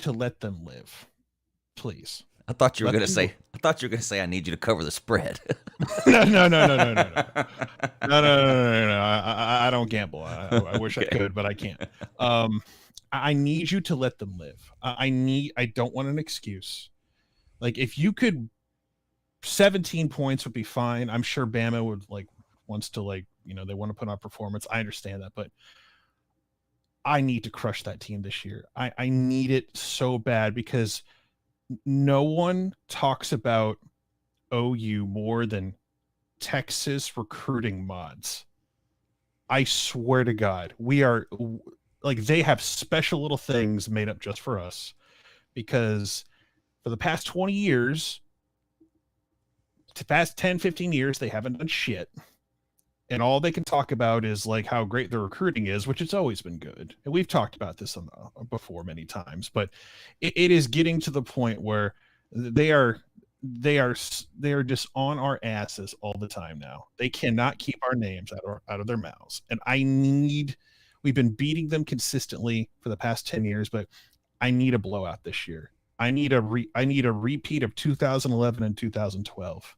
let them live, please. I thought you were gonna say I need you to cover the spread. No. I don't gamble. I wish I could, but I can't. I need you to let them live. I don't want an excuse. Like if you could, 17 points would be fine. I'm sure Bama would wants to they want to put on performance. I understand that, but I need to crush that team this year. I need it so bad because no one talks about OU more than Texas recruiting mods. I swear to God, we are like, they have special little things made up just for us, because for the past 20 years, the past 10, 15 years, they haven't done shit. And all they can talk about is like how great their recruiting is, which it's always been good. And we've talked about this before many times, but it is getting to the point where they are just on our asses all the time now. They cannot keep our names out of their mouths. And we've been beating them consistently for the past 10 years, but I need a blowout this year. I need a repeat of 2011 and 2012.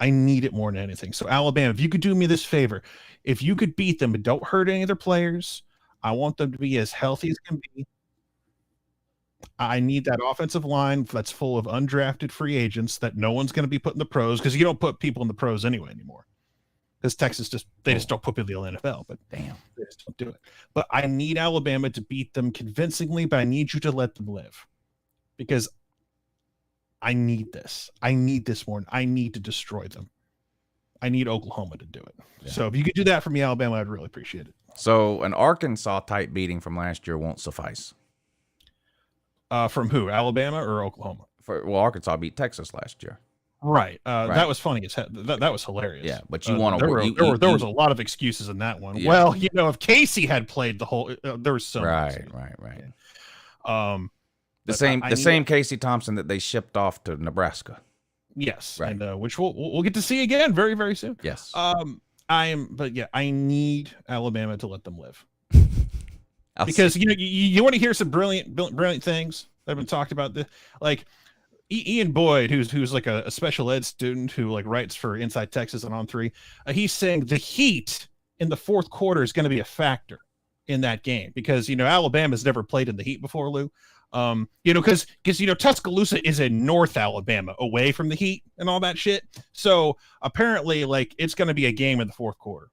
I need it more than anything. So Alabama, if you could do me this favor, if you could beat them but don't hurt any of their players, I want them to be as healthy as can be. I need that offensive line that's full of undrafted free agents that no one's going to be put in the pros, because you don't put people in the pros anyway anymore. Because Texas just don't put people in the NFL, but damn, they just don't do it. But I need Alabama to beat them convincingly, but I need you to let them live, because I need this. I need this more. I need to destroy them. I need Oklahoma to do it. Yeah. So if you could do that for me, Alabama, I'd really appreciate it. So an Arkansas type beating from last year won't suffice. From who? Alabama or Oklahoma? Arkansas beat Texas last year. Right. Right. That was funny. That was hilarious. Yeah, but you want to. There was a lot of excuses in that one. Yeah. Well, if Casey had played the whole, there was so right. Yeah. The same Casey Thompson that they shipped off to Nebraska. Yes, right. And which we'll get to see again very, very soon. Yes. I need Alabama to let them live. Because you want to hear some brilliant things that have been talked about. Like Ian Boyd, who's like a special ed student who like writes for Inside Texas and On3. He's saying the heat in the fourth quarter is going to be a factor in that game, because Alabama's never played in the heat before, Lou. Because Tuscaloosa is in North Alabama, away from the heat and all that shit. So apparently, like, it's going to be a game in the fourth quarter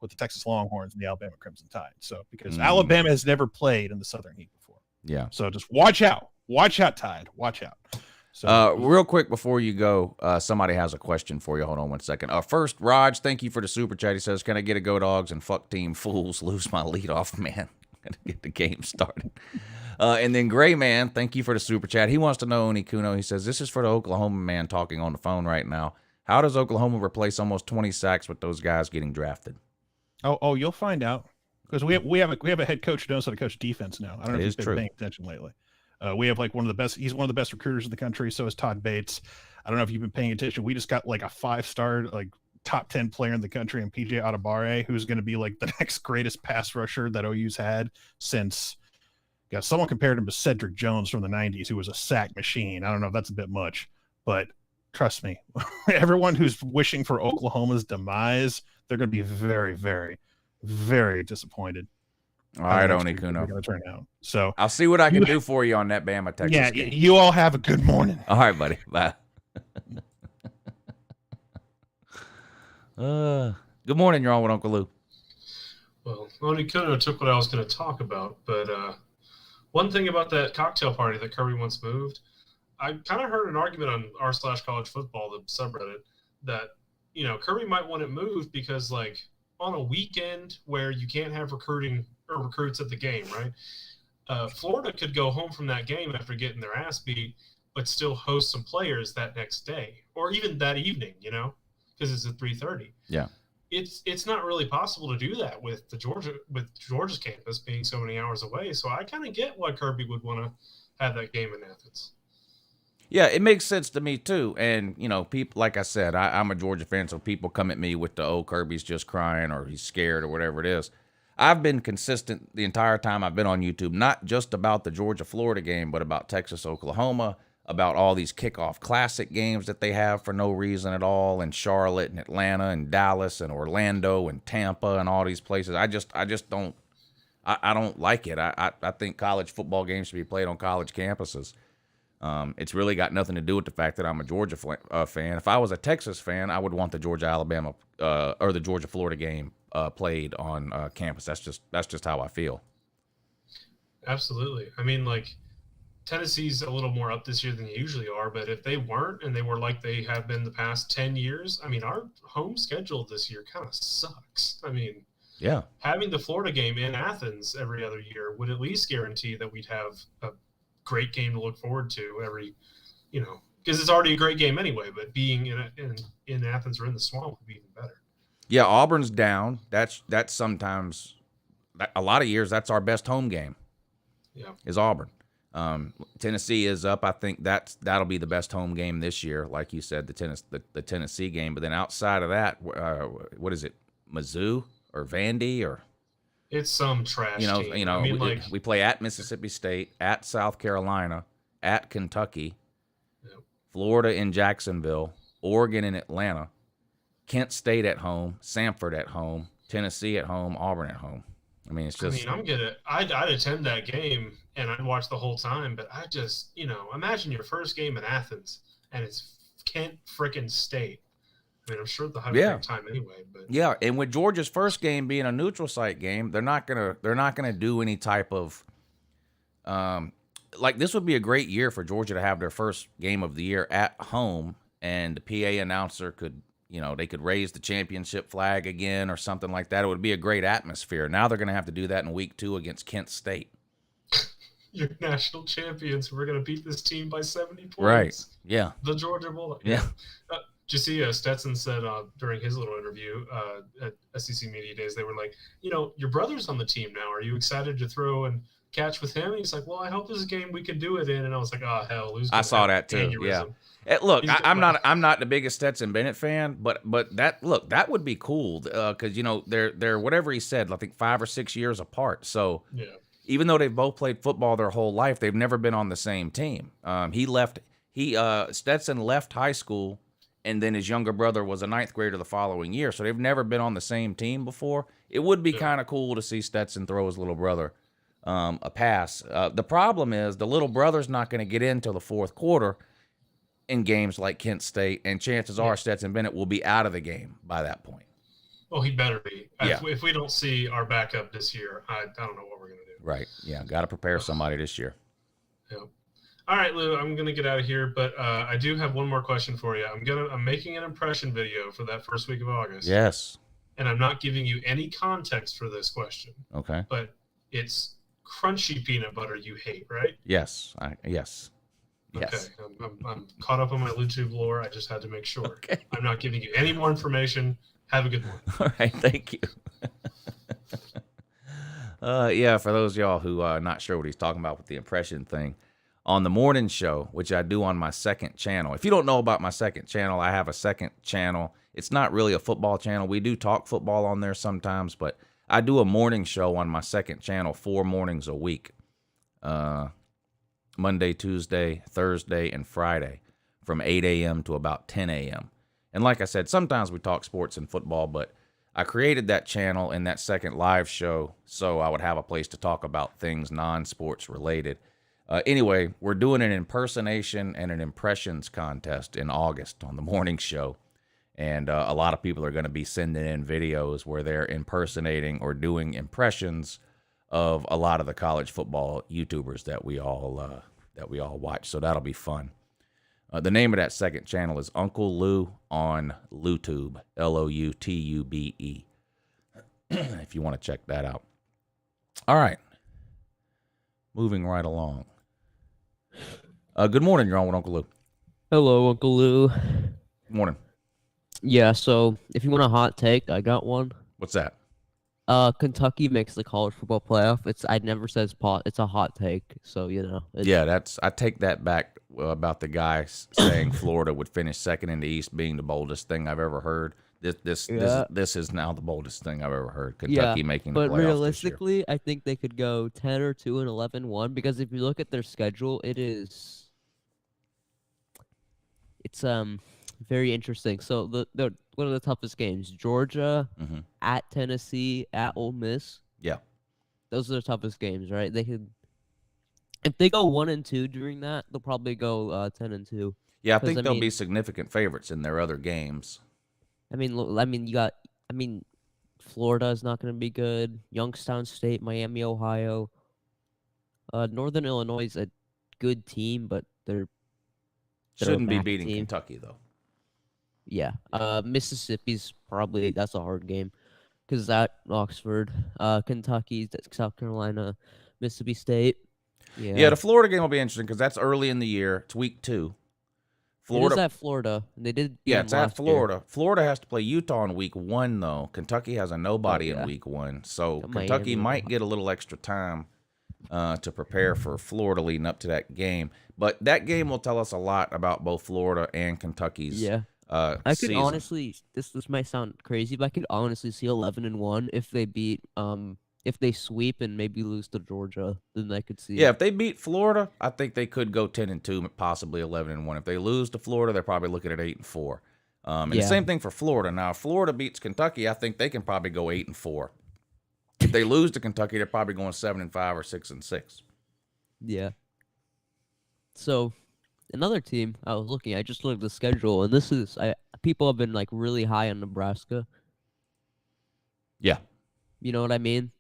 with the Texas Longhorns and the Alabama Crimson Tide. So because Alabama has never played in the Southern Heat before. Yeah. So just watch out, Tide, watch out. So real quick before you go, somebody has a question for you. Hold on one second. First, Raj, thank you for the super chat. He says, "Can I get a Go Dogs and fuck Team Fools? Lose my leadoff man. Gotta get the game started." And then Gray Man, thank you for the super chat. He wants to know, Onikuno, he says, "This is for the Oklahoma man talking on the phone right now. How does Oklahoma replace almost 20 sacks with those guys getting drafted?" Oh, you'll find out, because we have a head coach who knows how to coach defense now. I don't know if you've been paying attention lately. We have like one of the best. He's one of the best recruiters in the country. So is Todd Bates. I don't know if you've been paying attention. We just got like a 5-star, like top 10 player in the country, and PJ Atabare, who's going to be like the next greatest pass rusher that OU's had since. Yeah, someone compared him to Cedric Jones from the 90s, who was a sack machine. I don't know if that's a bit much, but trust me, everyone who's wishing for Oklahoma's demise, they're going to be very, very, very disappointed. All right, Onikuno. Going to turn out. So I'll see what I can do for you on that Bama Texas game. You all have a good morning. All right, buddy. Bye. Good morning. You're on with Uncle Lou. Well, Onikuno took what I was going to talk about, but one thing about that cocktail party that Kirby once moved, I kind of heard an argument on r/college football, the subreddit, that Kirby might want it moved because, like, on a weekend where you can't have recruits at the game, right? Florida could go home from that game after getting their ass beat, but still host some players that next day or even that evening, because it's at 3:30. Yeah. It's not really possible to do that with Georgia's campus being so many hours away. So I kind of get why Kirby would want to have that game in Athens. Yeah, it makes sense to me too. And people, like I said, I'm a Georgia fan, so people come at me with the Kirby's just crying or he's scared or whatever it is. I've been consistent the entire time I've been on YouTube, not just about the Georgia-Florida game, but about Texas-Oklahoma, about all these kickoff classic games that they have for no reason at all, in Charlotte and Atlanta and Dallas and Orlando and Tampa and all these places. I just don't like it. I think college football games should be played on college campuses. It's really got nothing to do with the fact that I'm a Georgia fan. If I was a Texas fan, I would want the Georgia-Alabama or the Georgia-Florida game played on campus. That's just how I feel. Absolutely. I mean, like, Tennessee's a little more up this year than they usually are, but if they weren't and they were like they have been the past 10 years, I mean, our home schedule this year kind of sucks. I mean, Yeah. having the Florida game in Athens every other year would at least guarantee that we'd have a great game to look forward to every, because it's already a great game anyway, but being in Athens or in the Swamp would be even better. Yeah, Auburn's down. That's sometimes a lot of years that's our best home game. Yeah. Is Auburn. Tennessee is up. I think that'll be the best home game this year, like you said, the Tennessee game. But then outside of that, what is it, Mizzou or Vandy or It's some trash team. I mean, we play at Mississippi State, at South Carolina, at Kentucky, Yep. Florida in Jacksonville, Oregon in Atlanta, Kent State at home, Samford at home, Tennessee at home, Auburn at home. I mean, it's just. I'd attend that game and I'd watch the whole time, but I just, imagine your first game in Athens and it's Kent frickin' State. I mean, I'm sure they'll have a great time anyway, but Yeah, and with Georgia's first game being a neutral site game, they're not gonna do any type of like this would be a great year for Georgia to have their first game of the year at home, and the PA announcer could they could raise the championship flag again or something like that. It would be a great atmosphere. Now they're gonna have to do that in week 2 against Kent State. you're national champions. We're going to beat this team by 70 points. Right. Yeah. The Georgia Bulldogs. Yeah. Did you see Stetson said during his little interview at SEC Media Days, they were like, your brother's on the team now. Are you excited to throw and catch with him? And he's like, well, I hope this is a game we can do it in. And I was like, oh, hell. I saw that too. Aneurysm. Yeah. Look, I'm not the biggest Stetson Bennett fan, but that would be cool because they're whatever he said, I think 5 or 6 years apart. So yeah. Even though they've both played football their whole life, they've never been on the same team. Stetson left high school, and then his younger brother was a 9th grader the following year. So they've never been on the same team before. It would be kind of cool to see Stetson throw his little brother a pass. The problem is the little brother's not going to get in till the 4th quarter in games like Kent State, and chances are Stetson Bennett will be out of the game by that point. Well, he better be. Yeah. If we don't see our backup this year, I don't know what we're going to do. Right. Yeah. Got to prepare somebody this year. Yeah. All right, Lou, I'm going to get out of here, but I do have one more question for you. I'm making an impression video for that first week of August. Yes. And I'm not giving you any context for this question. Okay. But it's crunchy peanut butter you hate, right? Yes. Yes. Okay. I'm caught up on my YouTube lore. I just had to make sure. Okay. I'm not giving you any more information. Have a good one. All right. Thank you. Yeah, for those of y'all who are not sure what he's talking about with the impression thing, on the morning show, which I do on my second channel. If you don't know about my second channel, I have a second channel. It's not really a football channel. We do talk football on there sometimes, but I do a morning show on my second channel 4 mornings a week. Monday, Tuesday, Thursday, and Friday from 8 a.m. to about 10 a.m. And like I said, sometimes we talk sports and football, but I created that channel and that second live show so I would have a place to talk about things non-sports related. Anyway, we're doing an impersonation and an impressions contest in August on the morning show. And a lot of people are going to be sending in videos where they're impersonating or doing impressions of a lot of the college football YouTubers that we all watch. So that'll be fun. The name of that second channel is Uncle Lou on LouTube, LOUTUBE, if you want to check that out. All right. Moving right along. Good morning, you're on with Uncle Lou. Hello, Uncle Lou. Good morning. Yeah, so if you want a hot take, I got one. What's that? Kentucky makes the college football playoff. I never says it's a hot take, so I take that back about the guy saying Florida would finish second in the East being the boldest thing I've ever heard. This is now the boldest thing I've ever heard. Kentucky making the playoff. But realistically, I think they could go 10-2 and 11-1 because if you look at their schedule, it's very interesting. So the one of the toughest games: Georgia, at Tennessee, at Ole Miss. Yeah, those are the toughest games, right? They could, if they go 1-2 during that, they'll probably go 10-2. Yeah, I think they'll be significant favorites in their other games. Florida is not going to be good. Youngstown State, Miami, Ohio. Northern Illinois is a good team, but they're a Shouldn't be MAC beating team. Kentucky though. Yeah. Mississippi's probably that's a hard game because that Oxford, Kentucky, South Carolina, Mississippi State. Yeah, the Florida game will be interesting because that's early in the year. It's week 2. Florida. It is at Florida. They did. Yeah, it's at Florida. Year. Florida has to play Utah in week 1 though. Kentucky has a nobody in week 1, so Kentucky might get a little extra time to prepare for Florida leading up to that game. But that game will tell us a lot about both Florida and Kentucky's. Yeah. I could season. honestly, this might sound crazy, but I could honestly see 11-1 if they beat, if they sweep and maybe lose to Georgia. Then I could see. Yeah, if they beat Florida, I think they could go 10-2, possibly 11-1. If they lose to Florida, they're probably looking at 8-4. And the same thing for Florida. Now, if Florida beats Kentucky, I think they can probably go 8-4. If they lose to Kentucky, they're probably going 7-5 or 6-6. Yeah. So, another team I was looking, I just looked at the schedule, and this is people have been like really high on Nebraska. Yeah. You know what I mean?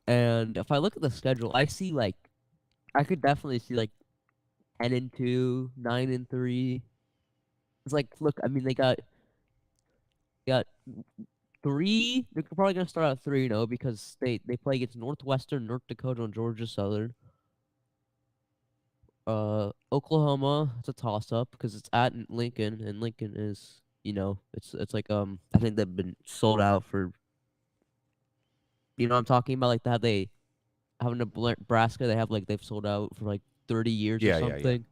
And if I look at the schedule, I see like I could definitely see like 10-2, 9-3. It's like, look, I mean they got 3. They're probably gonna start out 3-0 because they play against Northwestern, North Dakota, and Georgia Southern. Oklahoma, it's a toss up because it's at Lincoln, and Lincoln is, it's like I think they've been sold out for. You know what I'm talking about? Like they have Nebraska, they've sold out for like 30 years or something.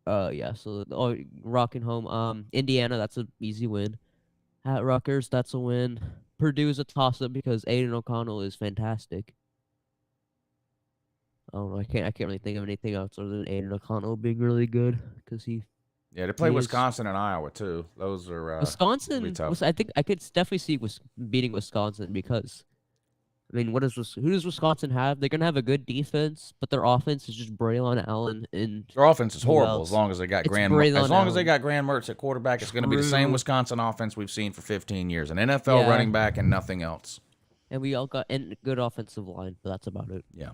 Yeah. So rocking home. Indiana, that's an easy win. At Rutgers, that's a win. Purdue is a toss up because Aiden O'Connell is fantastic. I don't know. I can't really think of anything else other than Aiden O'Connell being really good because he. Yeah, they play Wisconsin and Iowa too. Those are Wisconsin. I think I could definitely see beating Wisconsin because, I mean, who does Wisconsin have? They're gonna have a good defense, but their offense is just Braylon Allen and. Their offense is horrible as long as they got Graham. As long as they got Graham Mertz at quarterback, it's going to be the same Wisconsin offense we've seen for 15 years. An NFL running back and nothing else. And we all got good offensive line, but that's about it. Yeah.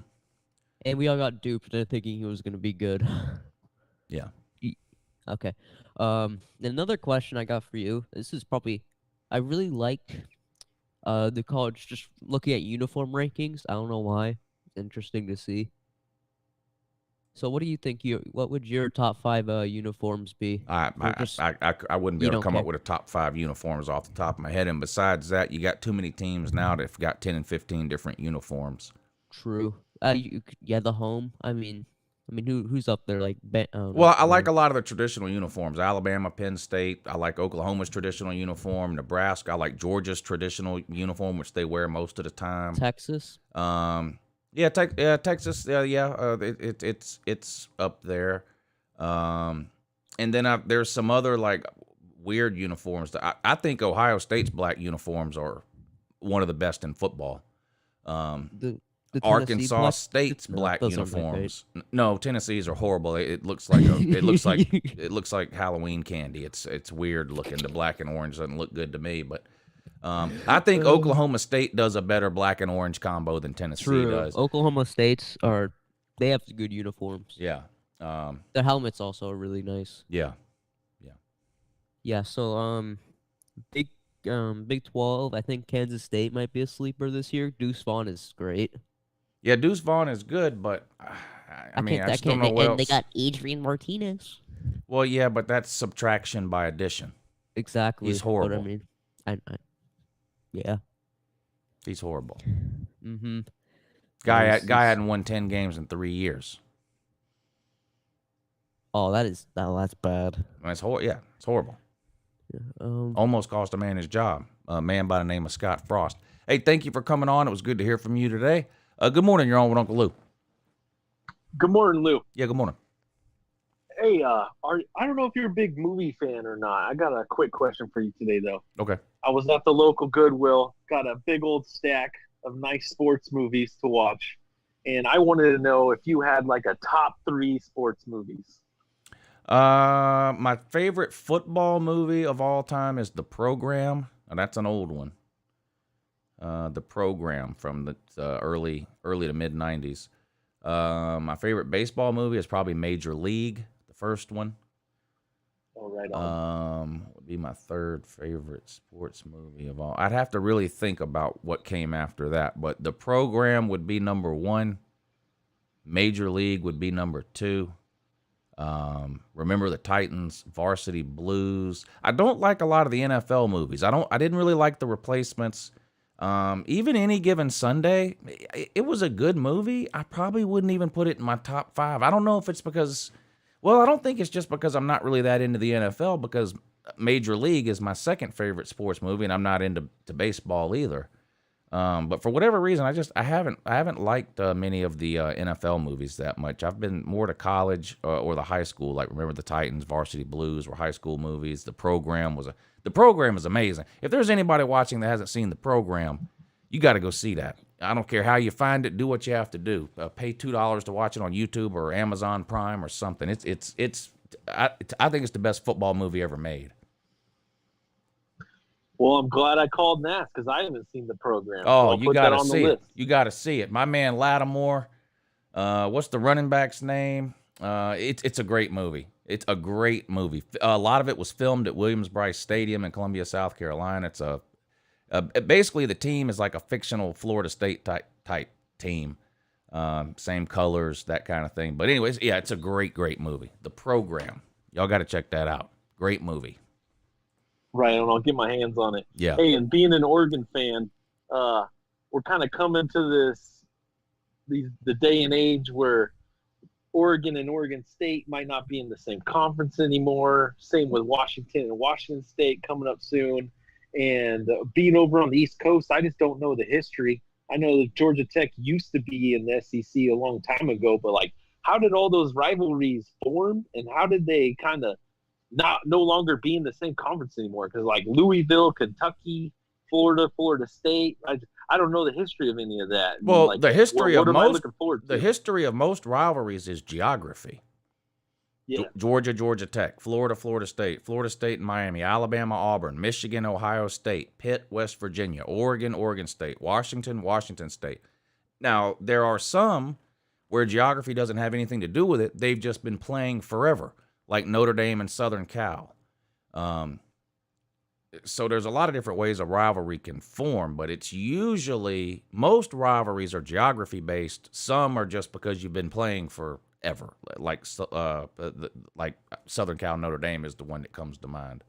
And we all got duped into thinking he was going to be good. Yeah. Okay. Another question I got for you. This is probably, I really like the college just looking at uniform rankings. I don't know why. It's interesting to see. So what do you think? What would your top 5 uniforms be? I wouldn't be able to come up with a top 5 uniforms off the top of my head. And besides that, you got too many teams now that've got 10 and 15 different uniforms. True. The home. I mean, who's up there? Like, well, I like a lot of the traditional uniforms. Alabama, Penn State. I like Oklahoma's traditional uniform. Nebraska. I like Georgia's traditional uniform, which they wear most of the time. Texas. Texas. It's up there. And then there's some other like weird uniforms. I think Ohio State's black uniforms are one of the best in football. The Arkansas State's black uniforms. No, Tennessee's are horrible. It looks like Halloween candy. It's weird looking. The black and orange doesn't look good to me. But I think Oklahoma State does a better black and orange combo than Tennessee does. Oklahoma State's they have good uniforms. Yeah. Their helmets also are really nice. Yeah. Yeah. So Big 12. I think Kansas State might be a sleeper this year. Deuce Vaughn is great. Yeah, Deuce Vaughn is good, but I just don't know what else. They got Adrian Martinez. Well, yeah, but that's subtraction by addition. Exactly. He's horrible. But, I mean, yeah. He's horrible. Mm-hmm. Guy hadn't won 10 games in 3 years. Oh, that's bad. It's horrible. Yeah, almost cost a man his job. A man by the name of Scott Frost. Hey, thank you for coming on. It was good to hear from you today. Good morning. You're on with Uncle Lou. Good morning, Lou. Yeah, good morning. Hey, I don't know if you're a big movie fan or not. I got a quick question for you today, though. Okay. I was at the local Goodwill, got a big old stack of nice sports movies to watch, and I wanted to know if you had like a top 3 sports movies. My favorite football movie of all time is The Program. And that's an old one. The Program from the early to mid 90s. My favorite baseball movie is probably Major League, the first one. Oh, right on. Would be my third favorite sports movie of all. I'd have to really think about what came after that, but The Program would be number 1. Major League would be number 2. Remember the Titans, Varsity Blues. I don't like a lot of the NFL movies. I didn't really like The Replacements. Even Any Given Sunday, it was a good movie. I probably wouldn't even put it in my top 5. I don't know if it's because, well, I don't think it's just because I'm not really that into the NFL, because Major League is my second favorite sports movie, and I'm not into baseball either. But for whatever reason, I haven't liked many of the NFL movies that much. I've been more to college or the high school. Like Remember the Titans, Varsity Blues were high school movies. The Program is amazing. If there's anybody watching that hasn't seen The Program, you got to go see that. I don't care how you find it. Do what you have to do. Pay $2 to watch it on YouTube or Amazon Prime or something. I think it's the best football movie ever made. Well, I'm glad I called and asked because I haven't seen The Program. Oh, so you got to see it. You got to see it. My man Lattimore, what's the running back's name? It's a great movie. It's a great movie. A lot of it was filmed at Williams-Brice Stadium in Columbia, South Carolina. It's basically the team is like a fictional Florida State type team. Same colors, that kind of thing. But anyways, yeah, it's a great movie. The Program. Y'all got to check that out. Great movie. Right, and I'll get my hands on it. Yeah. Hey, and being an Oregon fan, we're kind of coming to the day and age where Oregon and Oregon State might not be in the same conference anymore. Same with Washington and Washington State coming up soon. And being over on the East Coast, I just don't know the history. I know that Georgia Tech used to be in the SEC a long time ago, but like, how did all those rivalries form, and how did they kind of no longer be in the same conference anymore? Because like Louisville, Kentucky, Florida State, I don't know the history of any of that. Well, like, the history what am I looking forward to? The history of most rivalries is geography. Yeah. Georgia Tech, Florida State and Miami, Alabama, Auburn, Michigan, Ohio State, Pitt, West Virginia, Oregon State, Washington State. Now, there are some where geography doesn't have anything to do with it. They've just been playing forever, like Notre Dame and Southern Cal. So there's a lot of different ways a rivalry can form, but it's usually, most rivalries are geography based. Some are just because you've been playing forever, like Southern Cal, Notre Dame is the one that comes to mind.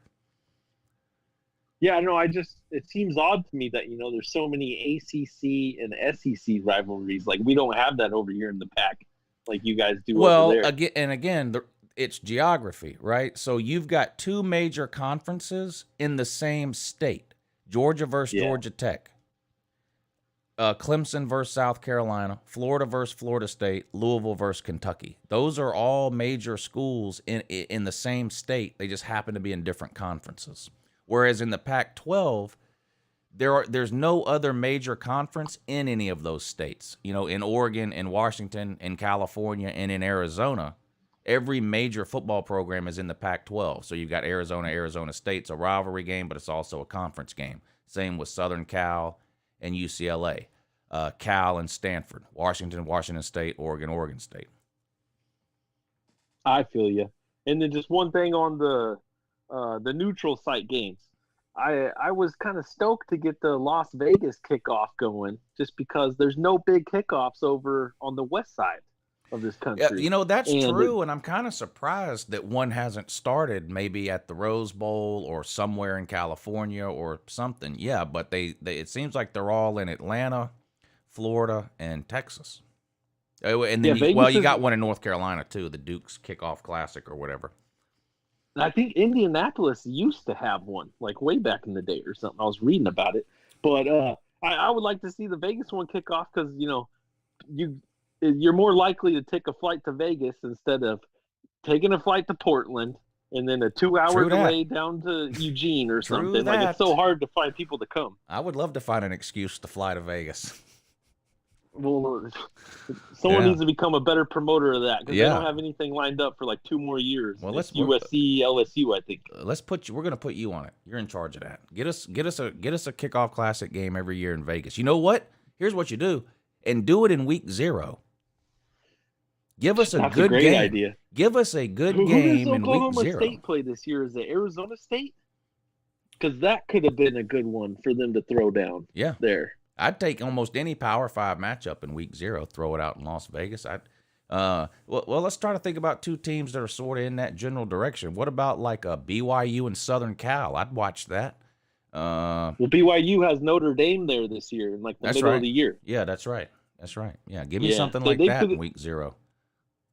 Yeah, no, it seems odd to me that, there's so many ACC and SEC rivalries. Like, we don't have that over here in the Pac like you guys do over there. Again, it's geography, right? So you've got two major conferences in the same state. Georgia versus Georgia Tech. Clemson versus South Carolina. Florida versus Florida State. Louisville versus Kentucky. Those are all major schools in the same state. They just happen to be in different conferences. Whereas in the Pac-12, there's no other major conference in any of those states. In Oregon, in Washington, in California, and in Arizona, every major football program is in the Pac-12. So you've got Arizona State. It's a rivalry game, but it's also a conference game. Same with Southern Cal and UCLA. Cal and Stanford. Washington State. Oregon State. I feel you. And then just one thing on the neutral site games. I was kind of stoked to get the Las Vegas kickoff going, just because there's no big kickoffs over on the west side of this country. Yeah, that's true, and I'm kind of surprised that one hasn't started maybe at the Rose Bowl or somewhere in California or something. Yeah, but they it seems like they're all in Atlanta, Florida, and Texas. And then you got one in North Carolina too, the Duke's Kickoff Classic or whatever. I think Indianapolis used to have one, like way back in the day or something. I was reading about it. But I would like to see the Vegas one kick off because, you're more likely to take a flight to Vegas instead of taking a flight to Portland and then a 2-hour delay down to Eugene or something. Like, it's so hard to find people to come. I would love to find an excuse to fly to Vegas. Well, someone Yeah. needs to become a better promoter of that because they Yeah. don't have anything lined up for like 2 more years. Well, It's we're- USC, LSU, I think. Let's put you. We're gonna put you on it. You're in charge of that. Get us a kickoff classic game every year in Vegas. You know what? Here's what you do, and do it in week 0. Give us a That's good a great game. idea. Give us a good Who game does in week Oklahoma 0. State play this year? Is it Arizona State? Because that could have been a good one for them to throw down. Yeah. There. I'd take almost any Power 5 matchup in week 0, throw it out in Las Vegas. Well, let's try to think about 2 teams that are sort of in that general direction. What about like a BYU and Southern Cal? I'd watch that. Well, BYU has Notre Dame there this year in like the That's middle right. of the year. Yeah, that's right. That's right. Yeah, give me Yeah, something so like they that in could- week 0.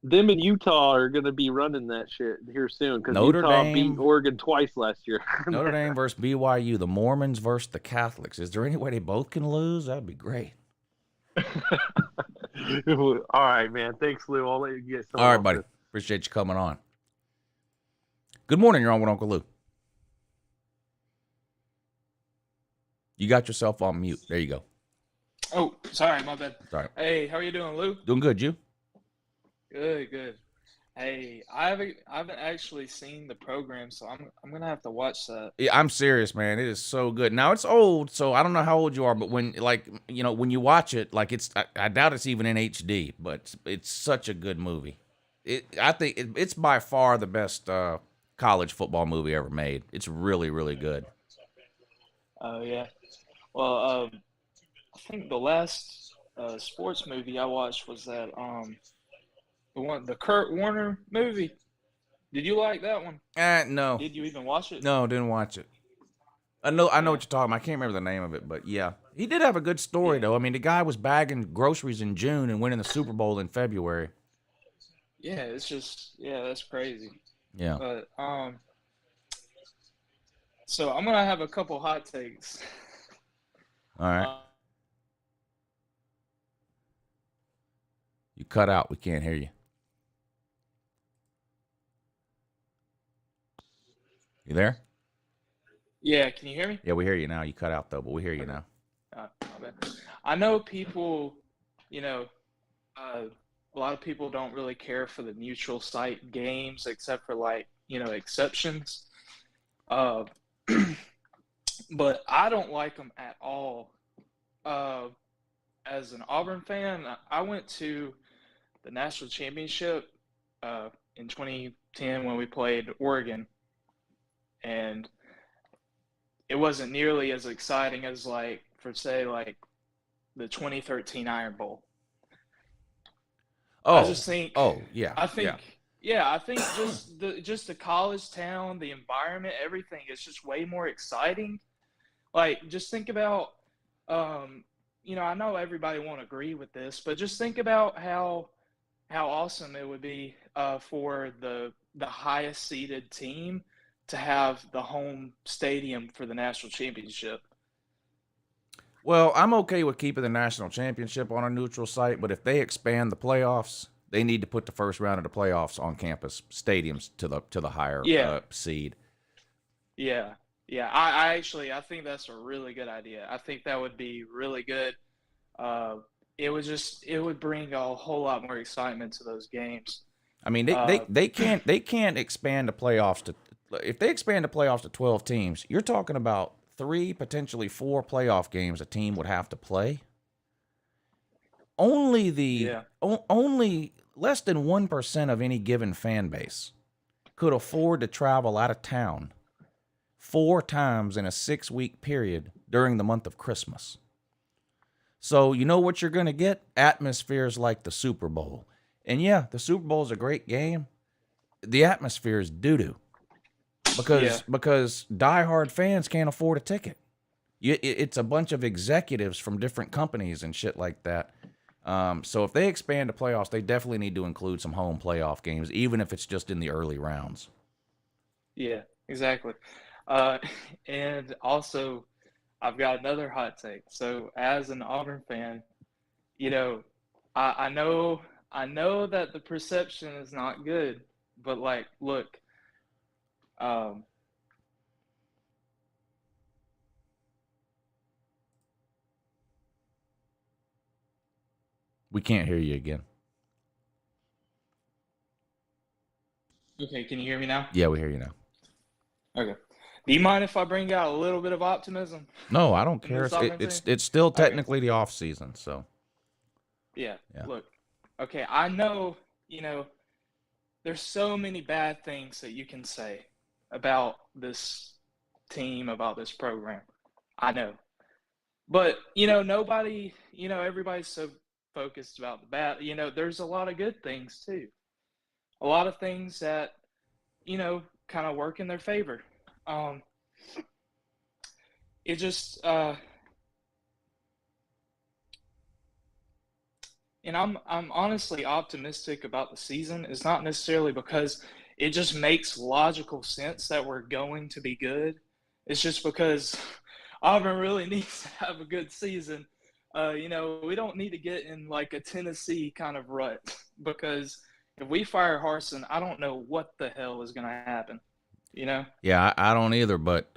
Them and Utah are going to be running that shit here soon because Notre Utah Dame- beat Oregon twice last year. Notre Dame versus BYU, the Mormons versus the Catholics. Is there any way they both can lose? That'd be great. All right, man. Thanks, Lou. I'll let you get some. All right, buddy. Appreciate you coming on. Good morning. You're on with Uncle Lou. You got yourself on mute. There you go. Oh, sorry, my bad. Sorry. Hey, how are you doing, Lou? Doing good, you? Good, good. Hey, I haven't actually seen the program, so I'm gonna have to watch that. Yeah, I'm serious, man. It is so good. Now it's old, so I don't know how old you are, but when when you watch it, like I doubt it's even in HD, but it's such a good movie. I think it's by far the best college football movie ever made. It's really, really good. Oh yeah. Well, I think the last sports movie I watched was that the Kurt Warner movie. Did you like that one? No. Did you even watch it? No, didn't watch it. I know what you're talking about. I can't remember the name of it, but yeah. He did have a good story, though. I mean, the guy was bagging groceries in June and winning the Super Bowl in February. Yeah, it's just that's crazy. Yeah. But so I'm gonna have a couple hot takes. All right. You cut out. We can't hear you. You there? Yeah, can you hear me? Yeah, we hear you now. You cut out, though, but we hear you now. My bad. I know people, a lot of people don't really care for the neutral site games except for exceptions. But I don't like them at all. As an Auburn fan, I went to the national championship in 2010 when we played Oregon, and it wasn't nearly as exciting as the 2013 Iron Bowl. Oh, I just think. Oh, yeah. I think. Yeah. I think just the college town, the environment, everything is just way more exciting. Just think about, I know everybody won't agree with this, but just think about how awesome it would be for the highest seeded team to have the home stadium for the national championship. Well, I'm okay with keeping the national championship on a neutral site, but if they expand the playoffs, they need to put the first round of the playoffs on campus stadiums to the higher seed. Yeah. Yeah. I think that's a really good idea. I think that would be really good. It would bring a whole lot more excitement to those games. I mean, they can't expand the playoffs to, if they expand the playoffs to 12 teams, you're talking about 3, potentially 4 playoff games a team would have to play. Only less than 1% of any given fan base could afford to travel out of town 4 times in a 6-week period during the month of Christmas. So you know what you're going to get? Atmospheres like the Super Bowl. And yeah, the Super Bowl is a great game. The atmosphere is doo-doo. Because diehard fans can't afford a ticket. It's a bunch of executives from different companies and shit like that. So if they expand the playoffs, they definitely need to include some home playoff games, even if it's just in the early rounds. Yeah, exactly. And also, I've got another hot take. So as an Auburn fan, I know that the perception is not good, but look, We can't hear you again. Okay, can you hear me now? Yeah, we hear you now. Okay. Do you mind if I bring out a little bit of optimism? No, I don't in care. this It's Auburn it's team? it's still Okay. technically the off season, so Yeah. Yeah. Look, okay, I know, there's so many bad things that you can say about this team, about this program. I know. But, nobody, everybody's so focused about the bad. There's a lot of good things too. A lot of things that, kind of work in their favor. It just, and I'm honestly optimistic about the season. It's not necessarily because it just makes logical sense that we're going to be good. It's just because Auburn really needs to have a good season. We don't need to get in like a Tennessee kind of rut because if we fire Harsin, I don't know what the hell is going to happen. yeah, I don't either, but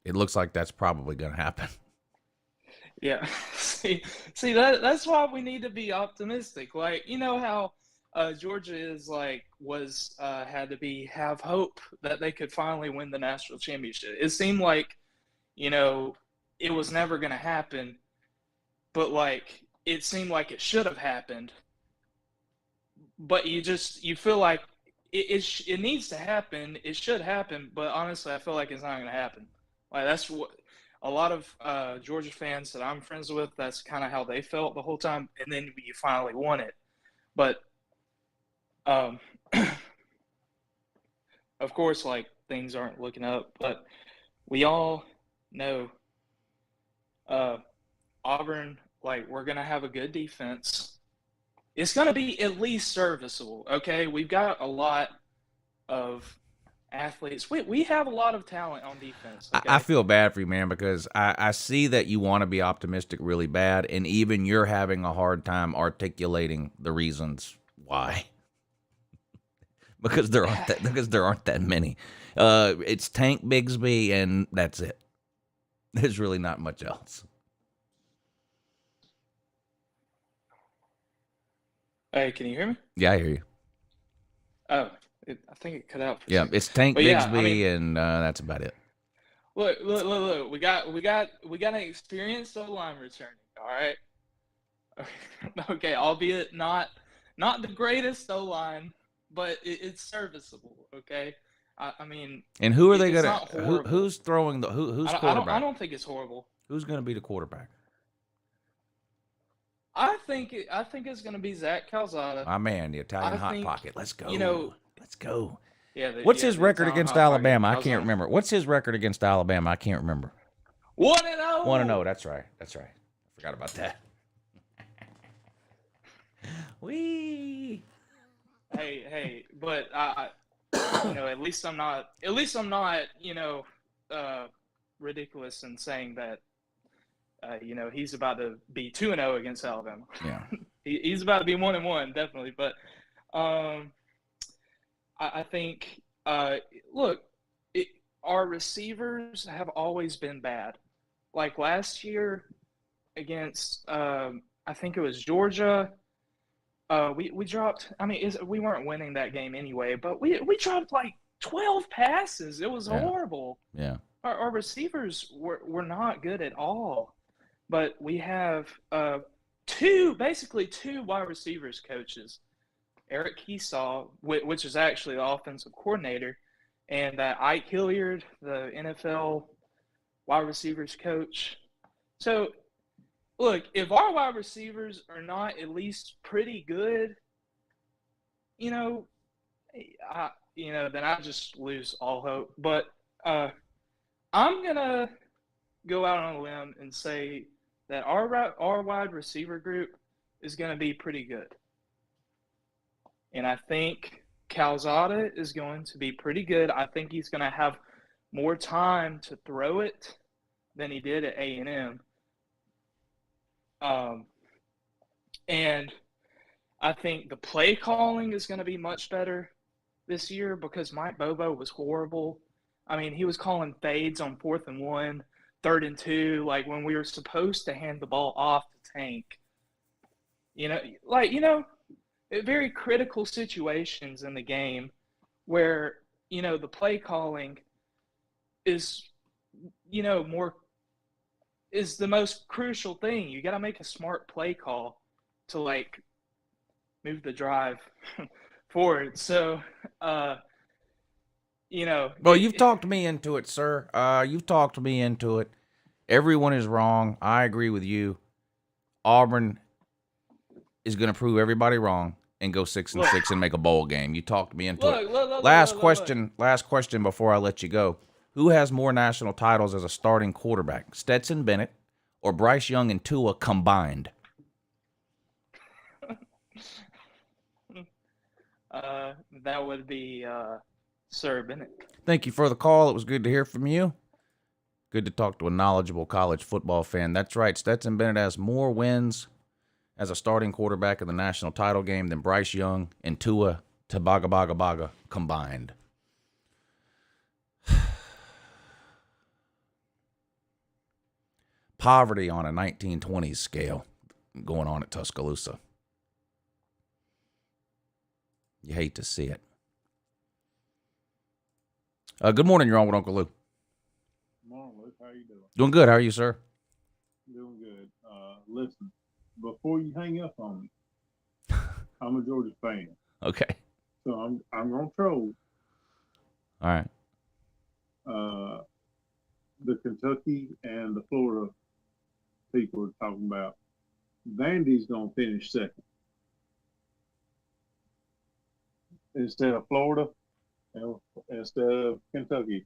it looks like that's probably going to happen. Yeah. See that's why we need to be optimistic. Like, how Georgia is had to have hope that they could finally win the national championship. It seemed like, it was never going to happen, but it seemed like it should have happened. But you feel like it needs to happen. It should happen, but honestly, I feel like it's not going to happen. Like that's what a lot of Georgia fans that I'm friends with, that's kind of how they felt the whole time. And then you finally won it. But, of course, things aren't looking up. But we all know Auburn, we're going to have a good defense. It's going to be at least serviceable, okay? We've got a lot of athletes. We have a lot of talent on defense. Okay? I feel bad for you, man, because I see that you want to be optimistic really bad, and even you're having a hard time articulating the reasons why. because there aren't that many. It's Tank Bigsby, and that's it. There's really not much else. Hey, can you hear me? Yeah, I hear you. Oh, I think it cut out. For Yeah, it's Tank But yeah, Bigsby, and that's about it. Look! We got an experienced O-line returning. All right. Okay, albeit not the greatest O-line, but it's serviceable. Okay. I mean. And who are they it's gonna? not horrible. Who's throwing the? Who's quarterback? I don't think it's horrible. Who's gonna be the quarterback? I think it's gonna be Zach Calzada. My man, the Italian I hot think, pocket. Let's go. Let's go. Yeah. What's his the record Italian against hot pocket. Alabama? I can't Calzada. remember. What's his record against Alabama? I can't remember. 1-0. 1-0. That's right. I forgot about that. Wee. Hey, but at least I'm not, ridiculous in saying that, he's about to be 2-0 against Alabama. Yeah. He's about to be 1-1, definitely. But I think, look, our receivers have always been bad. Like last year against, I think it was Georgia. We dropped. I mean, we weren't winning that game anyway, but we dropped 12 passes. It was horrible. Yeah. Our receivers were not good at all. But we have basically two wide receivers coaches, Eric Keesaw, which is actually the offensive coordinator, and Ike Hilliard, the NFL wide receivers coach. So, look, if our wide receivers are not at least pretty good, then I just lose all hope. But I'm gonna go out on a limb and say that our wide receiver group is going to be pretty good. And I think Calzada is going to be pretty good. I think he's going to have more time to throw it than he did at A&M. And I think the play calling is going to be much better this year because Mike Bobo was horrible. I mean, he was calling fades on 4th and 1. 3rd and 2, when we were supposed to hand the ball off to Tank. Very critical situations in the game where, the play calling is, is the most crucial thing. You got to make a smart play call to move the drive forward. So, Well, you've talked me into it, sir. You've talked me into it. Everyone is wrong. I agree with you. Auburn is going to prove everybody wrong and go 6-6 and make a bowl game. You talked me into it. Last question before I let you go. Who has more national titles as a starting quarterback, Stetson Bennett or Bryce Young and Tua combined? That would be Sir Bennett. Thank you for the call. It was good to hear from you. Good to talk to a knowledgeable college football fan. That's right. Stetson Bennett has more wins as a starting quarterback in the national title game than Bryce Young and Tua Tagovailoa combined. Poverty on a 1920s scale going on at Tuscaloosa. You hate to see it. Good morning. You're on with Uncle Lou. Good morning, Luke. How you doing? Doing good. How are you, sir? Doing good. Listen, before you hang up on me, I'm a Georgia fan, Okay. so I'm gonna troll. All right. The Kentucky and the Florida people are talking about Vandy's gonna finish second instead of Florida, and instead of Kentucky.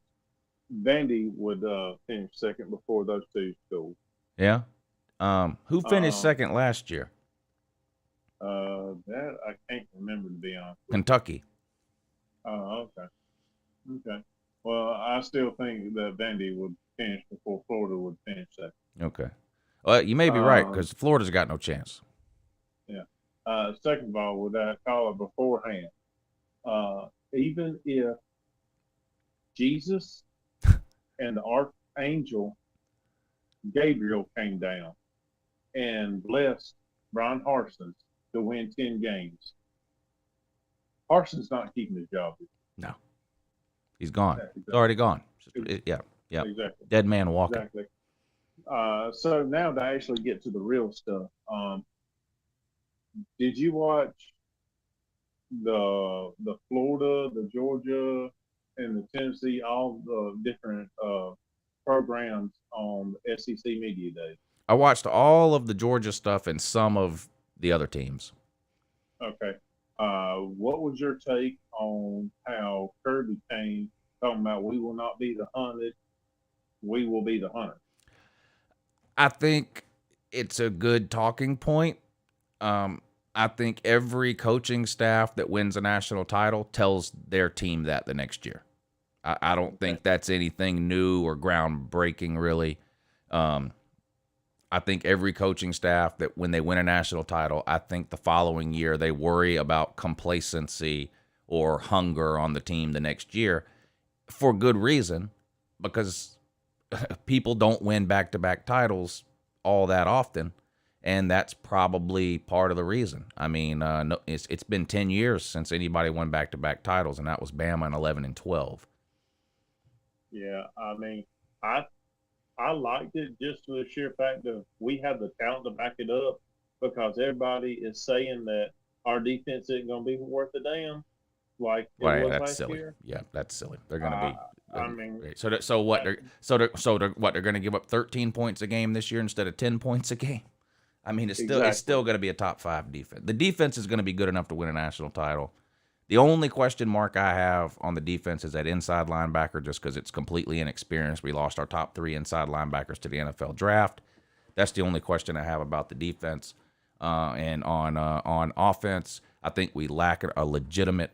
Vandy would finish second before those two schools. Yeah. Who finished second last year? That I can't remember, to be honest. Kentucky. Oh, okay. Okay. Well, I still think that Vandy would finish before Florida would finish second. Okay. Well, you may be right because Florida's got no chance. Yeah. Second of all, with that caller beforehand, even if Jesus and the archangel Gabriel came down and blessed Brian Harsons to win 10 games, Harson's not keeping his job. No. He's gone. Exactly. He's already gone. Yeah. Exactly. Dead man walking. Exactly. So now to actually get to the real stuff, did you watch the Florida, the Georgia, and the Tennessee, all the different programs on the SEC Media Days? I watched all of the Georgia stuff and some of the other teams. Okay. What was your take on how Kirby came talking about we will not be the hunted, we will be the hunter? I think it's a good talking point. I think every coaching staff that wins a national title tells their team that the next year. I don't think that's anything new or groundbreaking, really. I think every coaching staff that when they win a national title, I think the following year they worry about complacency or hunger on the team the next year for good reason, because people don't win back-to-back titles all that often, and that's probably part of the reason. I mean, it's been 10 years since anybody won back-to-back titles, and that was Bama in 11 and 12. Yeah, I mean, I liked it just for the sheer fact that we have the talent to back it up, because everybody is saying that our defense isn't going to be worth a damn like it was That's last silly. year. Yeah, that's silly. They're going to be. I mean, so what? They're going to give up 13 points a game this year instead of 10 points a game. I mean, it's still going to be a top 5 defense. The defense is going to be good enough to win a national title. The only question mark I have on the defense is that inside linebacker, just because it's completely inexperienced. We lost our top 3 inside linebackers to the NFL draft. That's the only question I have about the defense. And on offense, I think we lack a legitimate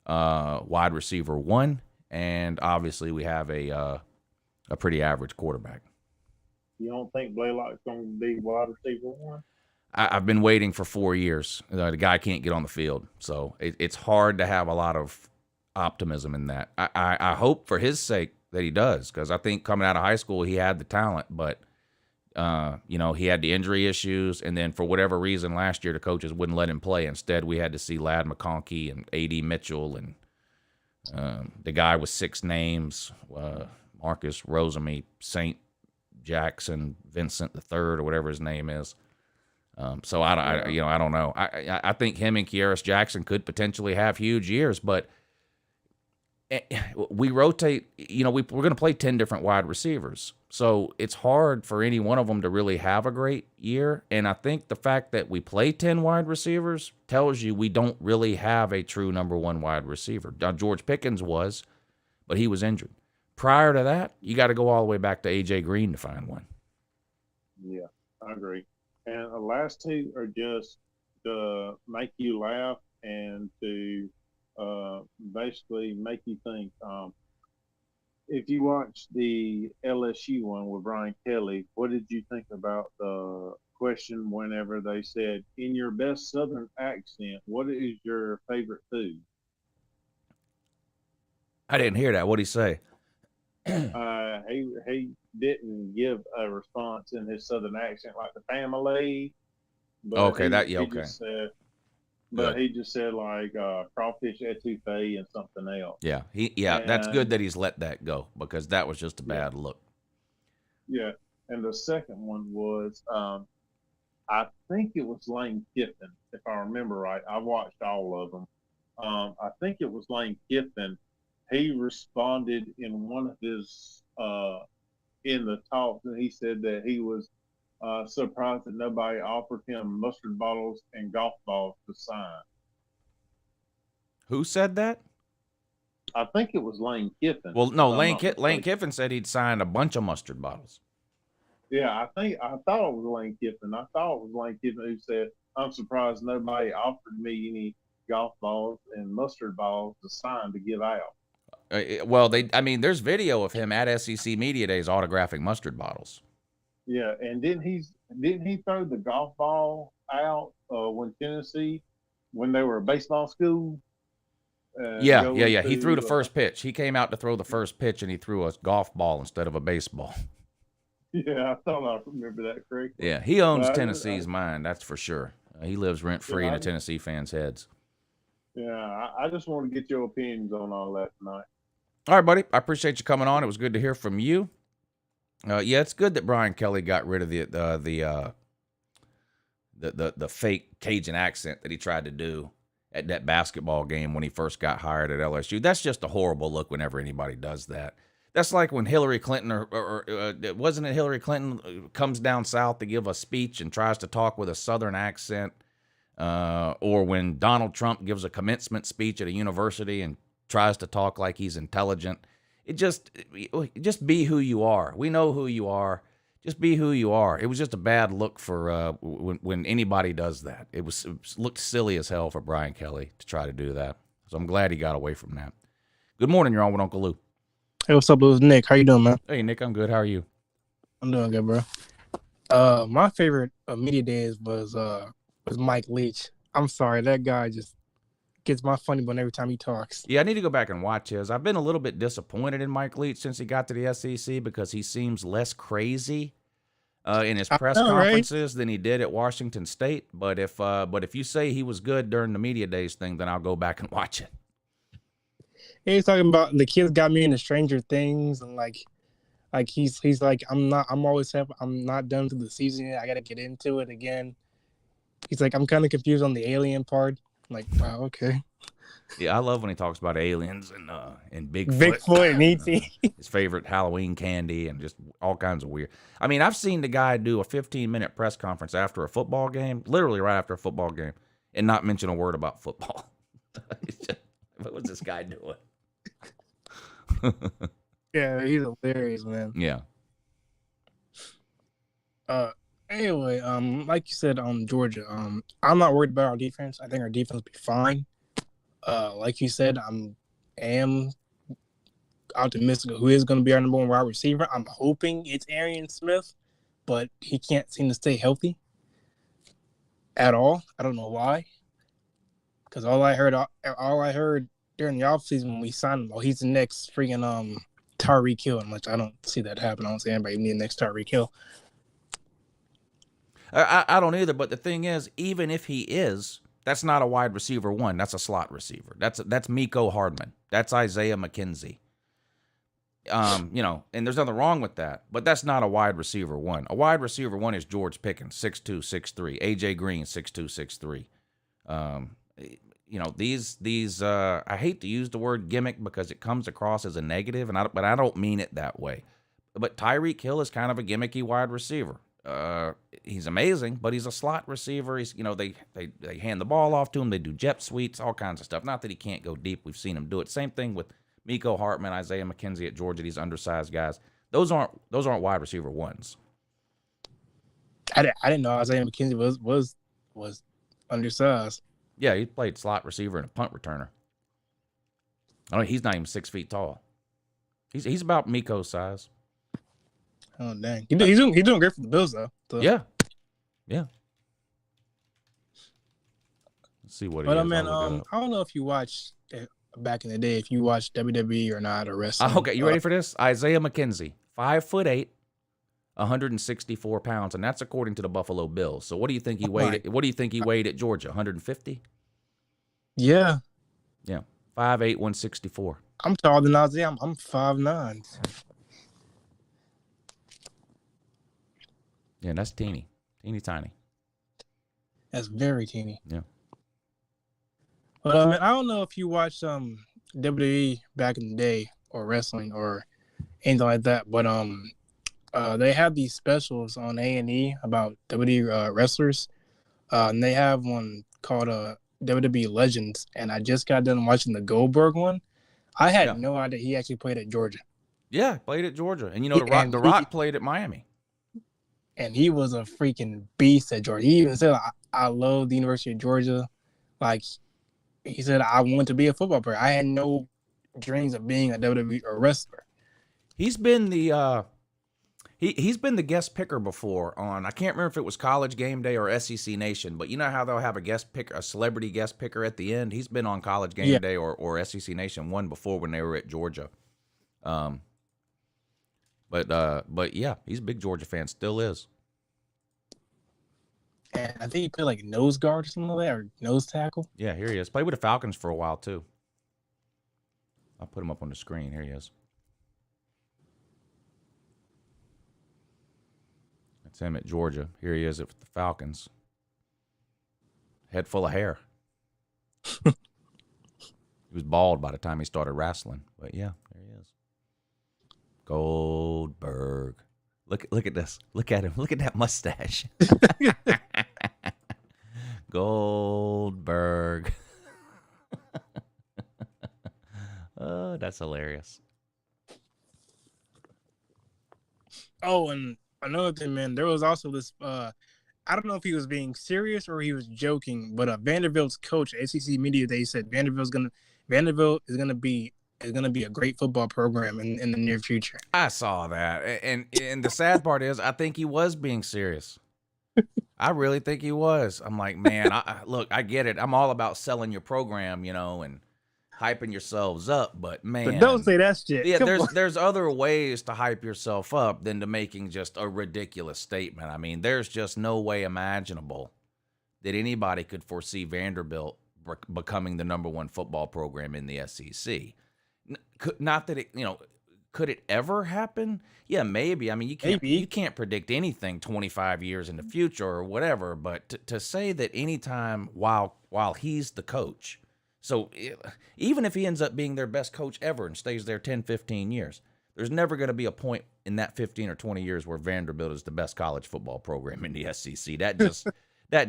wide receiver 1, and obviously we have a pretty average quarterback. You don't think Blaylock's going to be wide receiver 1? I've been waiting for 4 years. The guy can't get on the field, so it's hard to have a lot of optimism in that. I hope for his sake that he does, because I think coming out of high school he had the talent, but He had the injury issues, and then for whatever reason last year the coaches wouldn't let him play. Instead, we had to see Ladd McConkey and A.D. Mitchell and the guy with 6 names, Marcus Rosemy St. Jackson Vincent III or whatever his name is. So I don't know. I think him and Kearis Jackson could potentially have huge years, but we rotate. We're going to play 10 different wide receivers, so it's hard for any one of them to really have a great year. And I think the fact that we play 10 wide receivers tells you we don't really have a true number 1 wide receiver. Now, George Pickens was, but he was injured. Prior to that, you got to go all the way back to A.J. Green to find one. Yeah, I agree. And the last 2 are just to make you laugh and to basically make you think. If you watch the LSU one with Brian Kelly, what did you think about the question whenever they said, in your best Southern accent, what is your favorite food? I didn't hear that. What'd he say? He didn't give a response in his Southern accent like the family. But Okay, he just said like crawfish etouffee and something else. Yeah, that's good that he's let that go because that was just a bad look. Yeah, and the second one was I think it was Lane Kiffin, if I remember right. I watched all of them. I think it was Lane Kiffin. He responded in one of his in the talks, and he said that he was surprised that nobody offered him mustard bottles and golf balls to sign. Who said that? I think it was Lane Kiffin. Well, no, Lane Kiffin said he'd signed a bunch of mustard bottles. Yeah, I thought it was Lane Kiffin. I thought it was Lane Kiffin who said, "I'm surprised nobody offered me any golf balls and mustard balls to sign to give out." Well, there's video of him at SEC Media Days autographing mustard bottles. Yeah, and didn't he throw the golf ball out when they were a baseball school? Yeah. He threw the first pitch. He came out to throw the first pitch, and he threw a golf ball instead of a baseball. Yeah, I thought I remember that correctly. Yeah, he owns Tennessee's mind, that's for sure. He lives rent-free in the Tennessee fans' heads. Yeah, I just want to get your opinions on all that tonight. All right, buddy. I appreciate you coming on. It was good to hear from you. Yeah, it's good that Brian Kelly got rid of the fake Cajun accent that he tried to do at that basketball game when he first got hired at LSU. That's just a horrible look whenever anybody does that. That's like when Hillary Clinton or wasn't it Hillary Clinton comes down south to give a speech and tries to talk with a Southern accent, or when Donald Trump gives a commencement speech at a university and tries to talk like he's intelligent. Just be who you are. We know who you are. Just be who you are. It was just a bad look for when anybody does that. It looked silly as hell for Brian Kelly to try to do that. So I'm glad he got away from that. Good morning. You're on with Uncle Lou. Hey, what's up, Lou's Nick? How you doing, man? Hey, Nick. I'm good. How are you? I'm doing good, bro. My favorite media days was Mike Leach. I'm sorry, that guy just gets my funny bone every time he talks. Yeah, I need to go back and watch his. I've been a little bit disappointed in Mike Leach since he got to the SEC because he seems less crazy in his press conferences than he did at Washington State. But if you say he was good during the media days thing, then I'll go back and watch it. Yeah, he's talking about the kids got me into Stranger Things, and like he's like I'm not done with the season yet. I got to get into it again. He's like, I'm kind of confused on the alien part. I'm like, wow, okay. Yeah, I love when he talks about aliens and Bigfoot and E.T. His favorite Halloween candy and just all kinds of weird. I mean, I've seen the guy do a 15-minute press conference after a football game, literally right after a football game, and not mention a word about football. What was this guy doing? Yeah, he's hilarious, man. Yeah. Anyway, like you said, Georgia, I'm not worried about our defense. I think our defense will be fine. Like you said, am optimistic of who is going to be our number one wide receiver. I'm hoping it's Arian Smith, but he can't seem to stay healthy at all. I don't know why. Because all I heard during the offseason when we signed him, he's the next freaking Tyreek Hill, which I don't see that happen. I don't see anybody need the next Tyreek Hill. I don't either. But the thing is, even if he is, that's not a wide receiver one. That's a slot receiver. That's Miko Hardman. That's Isaiah McKenzie. And there's nothing wrong with that, but that's not a wide receiver one. A wide receiver one is George Pickens, 6'2", 6'3", AJ Green, 6'2", 6'3". These I hate to use the word gimmick because it comes across as a negative, but I don't mean it that way. But Tyreek Hill is kind of a gimmicky wide receiver. He's amazing, but he's a slot receiver. He's, they hand the ball off to him. They do jet sweeps, all kinds of stuff. Not that he can't go deep. We've seen him do it. Same thing with Miko Hartman, Isaiah McKenzie at Georgia. These undersized guys. Those aren't wide receiver ones. I didn't know Isaiah McKenzie was undersized. Yeah, he played slot receiver and a punt returner. He's not even 6 feet tall. He's about Miko's size. Oh dang, he's doing great for the Bills though. So. Yeah. Let's see what. But man, I don't know if you watched back in the day, if you watched WWE or not, or wrestling. Okay, you ready for this? Isaiah McKenzie, 5'8", 164 pounds, and that's according to the Buffalo Bills. So what do you think he weighed? What do you think he weighed at Georgia? 150? Yeah. 5'8", 164. I'm taller than Isaiah. I'm 5'9". Yeah, that's teeny tiny. That's very teeny. Yeah. But I don't know if you watched WWE back in the day or wrestling or anything like that, but they have these specials on A&E about WWE wrestlers, and they have one called WWE Legends, and I just got done watching the Goldberg one. I had no idea he actually played at Georgia. Yeah, played at Georgia, and The Rock played at Miami. And he was a freaking beast at Georgia. He even said, I love the University of Georgia. Like, he said, I want to be a football player. I had no dreams of being a WWE wrestler. He's been the he's been the guest picker before on, I can't remember if it was College Game Day or SEC Nation, but you know how they'll have a celebrity guest picker at the end? He's been on College Game Day or SEC Nation one before when they were at Georgia. But yeah, he's a big Georgia fan, still is. And I think he played like nose guard or something like that, or nose tackle. Yeah, here he is. Played with the Falcons for a while too. I'll put him up on the screen. Here he is. That's him at Georgia. Here he is at the Falcons. Head full of hair. He was bald by the time he started wrestling. But yeah, there he is. Goldberg. Look at this. Look at him. Look at that mustache. Goldberg. Oh, that's hilarious. Oh, and another thing, man, there was also this I don't know if he was being serious or he was joking, but Vanderbilt's coach, ACC Media Day, said Vanderbilt is gonna be a great football program in the near future. I saw that, and the sad part is, I think he was being serious. I really think he was. I'm like, man, look, I get it. I'm all about selling your program, and hyping yourselves up, but man, but don't say that shit. Yeah, there's other ways to hype yourself up than to making just a ridiculous statement. I mean, there's just no way imaginable that anybody could foresee Vanderbilt becoming the #1 football program in the SEC. Not that it, could it ever happen? Yeah, maybe. I mean, you can't predict anything 25 years in the future or whatever. But to say that anytime while he's the coach, so even if he ends up being their best coach ever and stays there 10, 15 years, there's never going to be a point in that 15 or 20 years where Vanderbilt is the best college football program in the SEC. That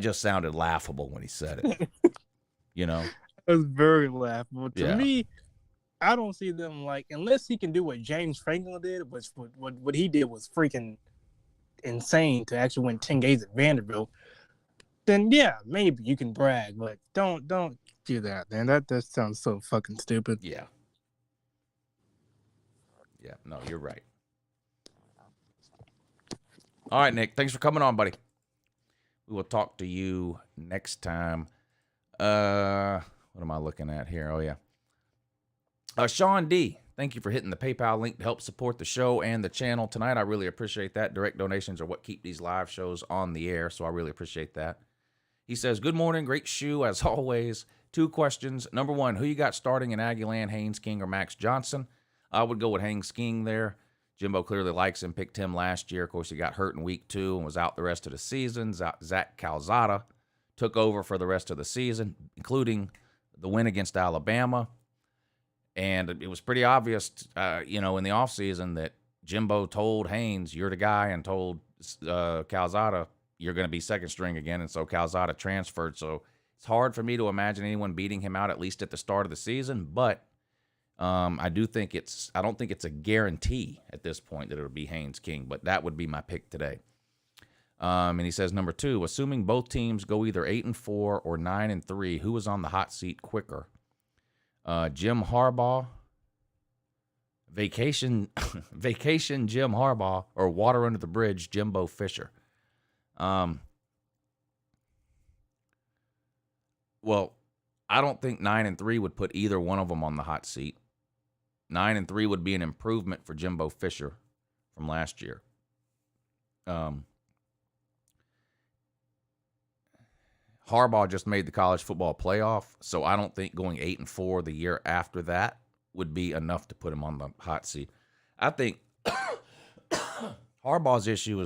just sounded laughable when he said it. It was very laughable to me. I don't see them unless he can do what James Franklin did, which what he did was freaking insane to actually win 10 games at Vanderbilt. Then yeah, maybe you can brag, but don't do that, man. That sounds so fucking stupid. Yeah. Yeah, no, you're right. All right, Nick, thanks for coming on, buddy. We will talk to you next time. What am I looking at here? Oh, yeah. Sean D., Thank you for hitting the PayPal link to help support the show and the channel tonight. I really appreciate that. Direct donations are what keep these live shows on the air, so I really appreciate that. He says, good morning, great shoe as always. 2 questions. Number 1, who you got starting in Aggieland, Haynes King or Max Johnson? I would go with Haynes King there. Jimbo clearly likes him, picked him last year. Of course, he got hurt in week 2 and was out the rest of the season. Zach Calzada took over for the rest of the season, including the win against Alabama. And it was pretty obvious, in the offseason that Jimbo told Haynes, you're the guy, and told Calzada, you're going to be second string again. And so Calzada transferred. So it's hard for me to imagine anyone beating him out, at least at the start of the season. But I don't think it's a guarantee at this point that it'll be Haynes King. But that would be my pick today. And he says, number 2, assuming both teams go either 8-4 or 9-3, who is on the hot seat quicker? Jim Harbaugh, vacation Jim Harbaugh, or water under the bridge Jimbo Fisher. Well, I don't think 9-3 would put either one of them on the hot seat. 9-3 would be an improvement for Jimbo Fisher from last year. Harbaugh just made the college football playoff, so I don't think going 8-4 the year after that would be enough to put him on the hot seat. I think Harbaugh's issue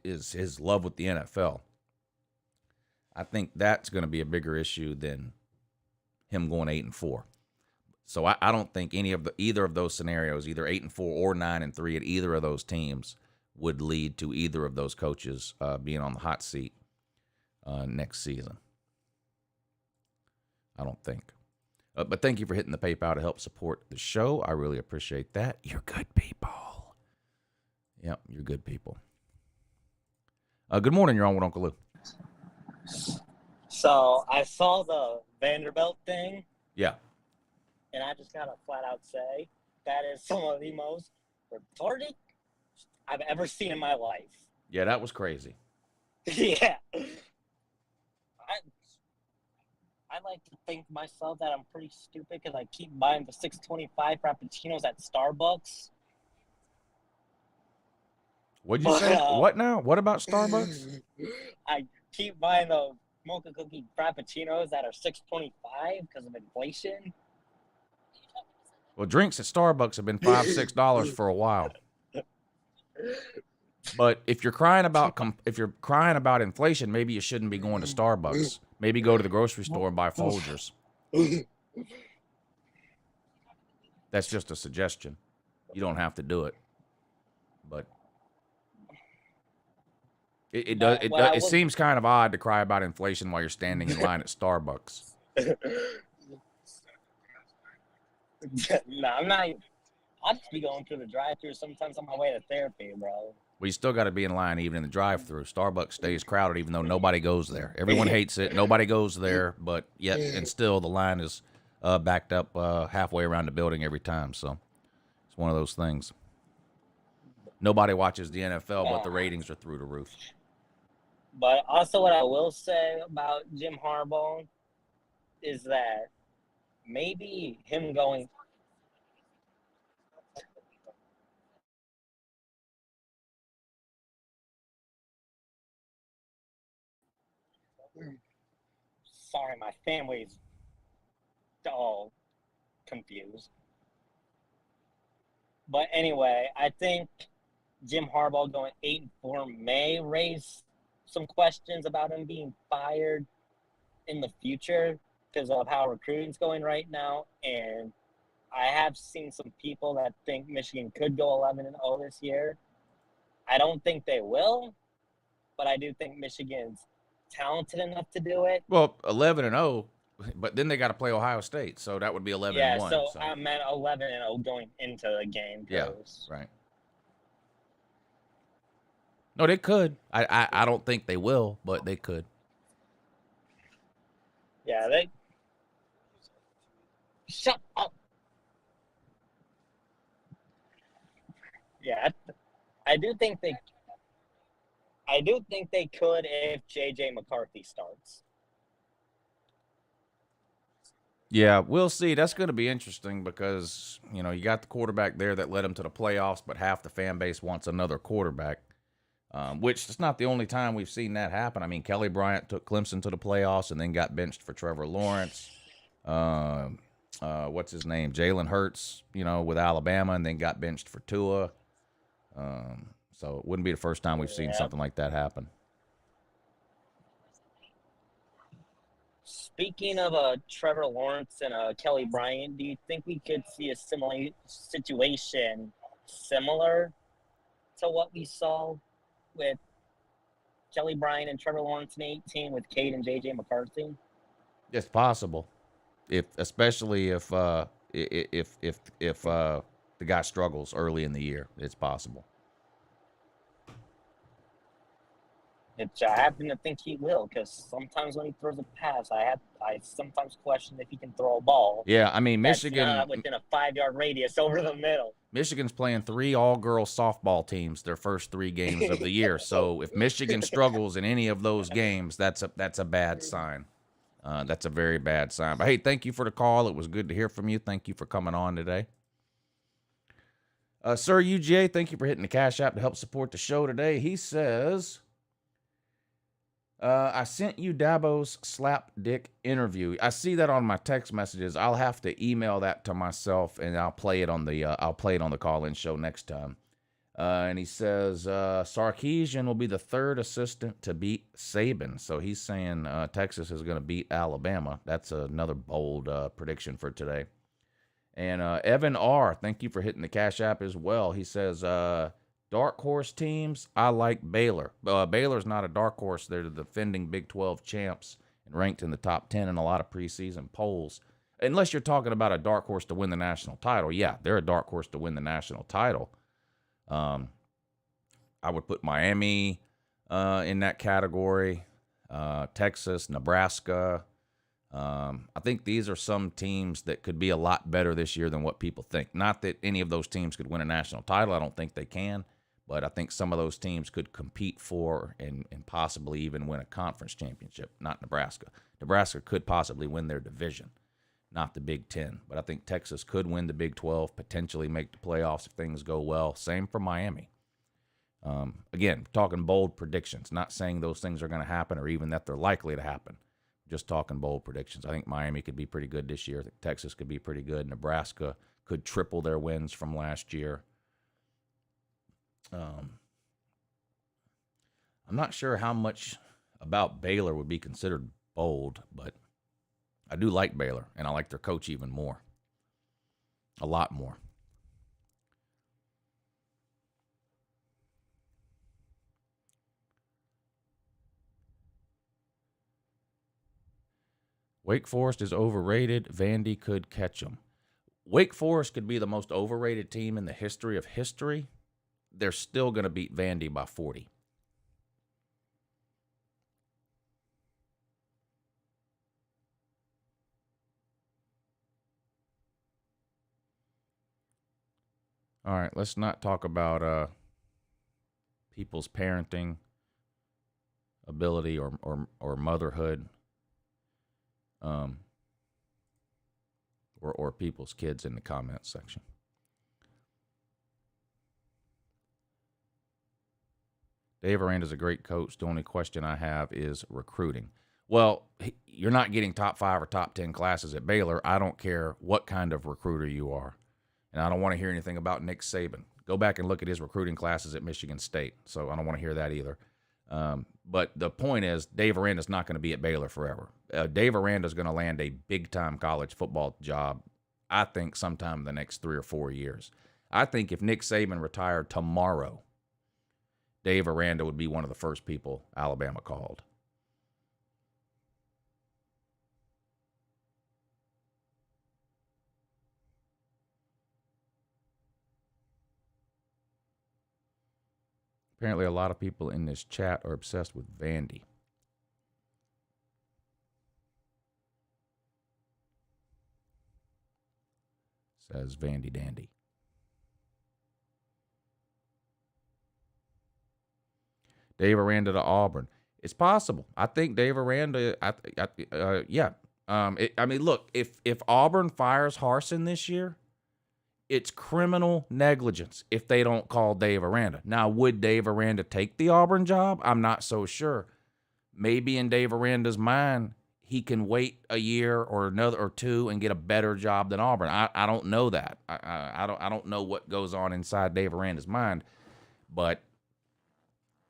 is his love with the NFL. I think that's going to be a bigger issue than him going 8-4. So I don't think either of those scenarios, either 8-4 or 9-3 at either of those teams, would lead to either of those coaches being on the hot seat next season. I don't think. But thank you for hitting the PayPal to help support the show. I really appreciate that. You're good people. Yep, you're good people. Good morning. You're on with Uncle Lou. So I saw the Vanderbilt thing. Yeah. And I just gotta flat out say that is some of the most retarded I've ever seen in my life. Yeah, that was crazy. Yeah. I like to think myself that I'm pretty stupid because I keep buying the $6.25 Frappuccinos at Starbucks. What'd you say? What now? What about Starbucks? I keep buying the mocha cookie Frappuccinos that are $6.25 because of inflation. Well, drinks at Starbucks have been $5, $6 for a while. But if you're crying about inflation, maybe you shouldn't be going to Starbucks. Maybe go to the grocery store and buy Folgers. That's just a suggestion. You don't have to do it, but it seems kind of odd to cry about inflation while you're standing in line at Starbucks. No, I'm not. I'll just be going through the drive-thru sometimes on my way to therapy, bro. Well, you still got to be in line even in the drive-thru. Starbucks stays crowded even though nobody goes there. Everyone hates it. Nobody goes there, but yet and still the line is backed up halfway around the building every time. So it's one of those things. Nobody watches the NFL, but the ratings are through the roof. But also what I will say about Jim Harbaugh is that maybe him going – sorry, my family's all confused. But anyway, I think Jim Harbaugh going 8-4 may raise some questions about him being fired in the future because of how recruiting's going right now. And I have seen some people that think Michigan could go 11-0 this year. I don't think they will, but I do think Michigan's talented enough to do it. Well, 11-0, but then they got to play Ohio State, so that would be 11-1. Yeah, so I meant 11-0 going into the game. Yeah, right. No, they could. I don't think they will, but they could. Yeah, they. Shut up. Yeah, I do think they. I do think they could if J.J. McCarthy starts. Yeah, we'll see. That's going to be interesting because, you know, you got the quarterback there that led him to the playoffs, but half the fan base wants another quarterback, which is not the only time we've seen that happen. I mean, Kelly Bryant took Clemson to the playoffs and then got benched for Trevor Lawrence. What's his name? Jalen Hurts, you know, with Alabama and then got benched for Tua. So it wouldn't be the first time we've seen something like that happen. Speaking of Trevor Lawrence and Kelly Bryant, do you think we could see a similar situation similar to what we saw with Kelly Bryant and Trevor Lawrence in 18 with Cade and JJ McCarthy? It's possible, especially if the guy struggles early in the year, it's possible. Which I happen to think he will, because sometimes when he throws a pass, I sometimes question if he can throw a ball. Yeah, I mean, That's Michigan not within a 5-yard radius over the middle. Michigan's playing 3 all-girl softball teams their first 3 games of the year. So if Michigan struggles in any of those games, that's a bad sign. That's a very bad sign. But hey, thank you for the call. It was good to hear from you. Thank you for coming on today. Sir UGA, thank you for hitting the Cash App to help support the show today. He says, I sent you Dabo's slap dick interview. I see that on my text messages. I'll have to email that to myself, and I'll play it on the call-in show next time. And he says Sarkisian will be the 3rd assistant to beat Saban. So he's saying Texas is going to beat Alabama. That's another bold prediction for today. And Evan R., thank you for hitting the Cash App as well. He says, dark horse teams, I like Baylor. Baylor's not a dark horse. They're the defending Big 12 champs and ranked in the top 10 in a lot of preseason polls. Unless you're talking about a dark horse to win the national title. Yeah, they're a dark horse to win the national title. I would put Miami in that category, Texas, Nebraska. I think these are some teams that could be a lot better this year than what people think. Not that any of those teams could win a national title. I don't think they can. But I think some of those teams could compete for and possibly even win a conference championship, not Nebraska. Nebraska could possibly win their division, not the Big Ten. But I think Texas could win the Big 12, potentially make the playoffs if things go well. Same for Miami. Again, talking bold predictions, not saying those things are going to happen or even that they're likely to happen. Just talking bold predictions. I think Miami could be pretty good this year. I think Texas could be pretty good. Nebraska could triple their wins from last year. I'm not sure how much about Baylor would be considered bold, but I do like Baylor, and I like their coach even more. A lot more. Wake Forest is overrated. Vandy could catch them. Wake Forest could be the most overrated team in the history of history. They're still going to beat Vandy by 40. All right, let's not talk about people's parenting ability or motherhood, or people's kids in the comments section. Dave Aranda's a great coach. The only question I have is recruiting. Well, you're not getting top 5 or top 10 classes at Baylor. I don't care what kind of recruiter you are. And I don't want to hear anything about Nick Saban. Go back and look at his recruiting classes at Michigan State. So I don't want to hear that either. But the point is, Dave Aranda's not going to be at Baylor forever. Dave Aranda's going to land a big-time college football job, I think, sometime in the next 3 or 4 years. I think if Nick Saban retired tomorrow, Dave Aranda would be one of the first people Alabama called. Apparently, a lot of people in this chat are obsessed with Vandy. Says Vandy Dandy. Dave Aranda to Auburn. It's possible. I think Dave Aranda, yeah, I mean, look, if Auburn fires Harsin this year, it's criminal negligence if they don't call Dave Aranda. Now, would Dave Aranda take the Auburn job? I'm not so sure. Maybe in Dave Aranda's mind, he can wait a year or another or two and get a better job than Auburn. I don't know that. I don't know what goes on inside Dave Aranda's mind, but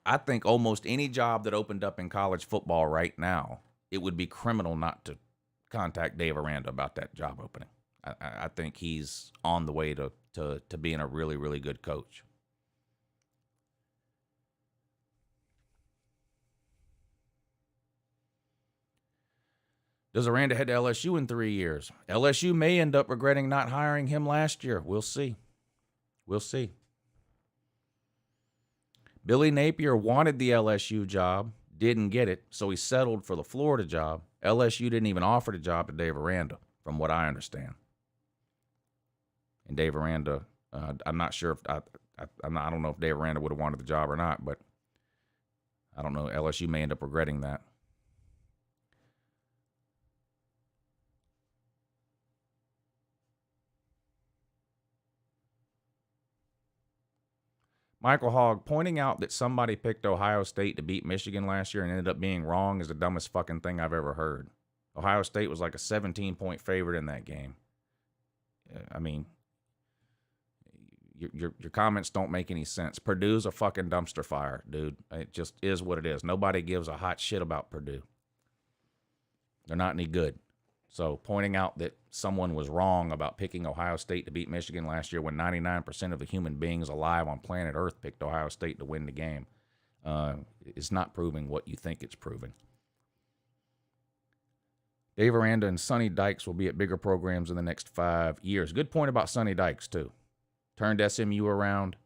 I think almost any job that opened up in college football right now, it would be criminal not to contact Dave Aranda about that job opening. I think he's on the way to being a really, really good coach. Does Aranda head to LSU in 3 years? LSU may end up regretting not hiring him last year. We'll see. We'll see. Billy Napier wanted the LSU job, didn't get it, so he settled for the Florida job. LSU didn't even offer the job to Dave Aranda, from what I understand. And Dave Aranda, I'm not sure if I don't know if Dave Aranda would have wanted the job or not, but I don't know. LSU may end up regretting that. Michael Hogg pointing out that somebody picked Ohio State to beat Michigan last year and ended up being wrong is the dumbest fucking thing I've ever heard. Ohio State was like a 17-point favorite in that game. I mean, your comments don't make any sense. Purdue's a fucking dumpster fire, dude. It just is what it is. Nobody gives a hot shit about Purdue. They're not any good. So pointing out that someone was wrong about picking Ohio State to beat Michigan last year when 99% of the human beings alive on planet Earth picked Ohio State to win the game is not proving what you think it's proving. Dave Aranda and Sonny Dykes will be at bigger programs in the next 5 years. Good point about Sonny Dykes, too. Turned SMU around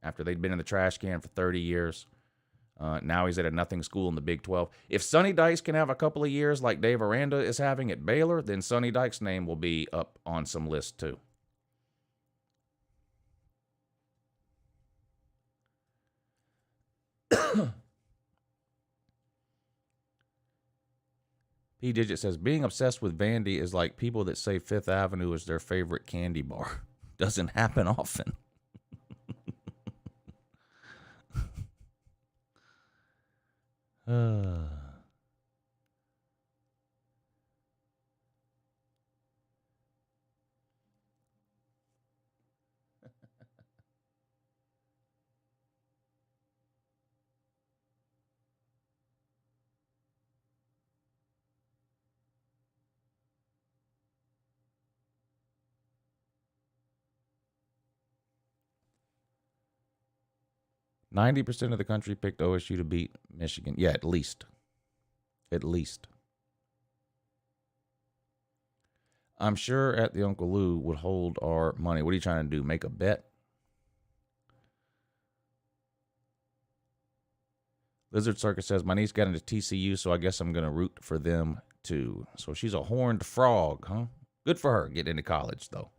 after they'd been in the trash can for 30 years. Now he's at a nothing school in the Big 12. If Sonny Dykes can have a couple of years like Dave Aranda is having at Baylor, then Sonny Dykes' name will be up on some lists too. P. Digit says, being obsessed with Vandy is like people that say Fifth Avenue is their favorite candy bar. Doesn't happen often. 90% of the country picked OSU to beat Michigan. Yeah, at least. At least. I'm sure at the Uncle Lou would hold our money. What are you trying to do? Make a bet? Lizard Circus says, my niece got into TCU, so I guess I'm going to root for them too. So she's a horned frog, huh? Good for her getting into college, though.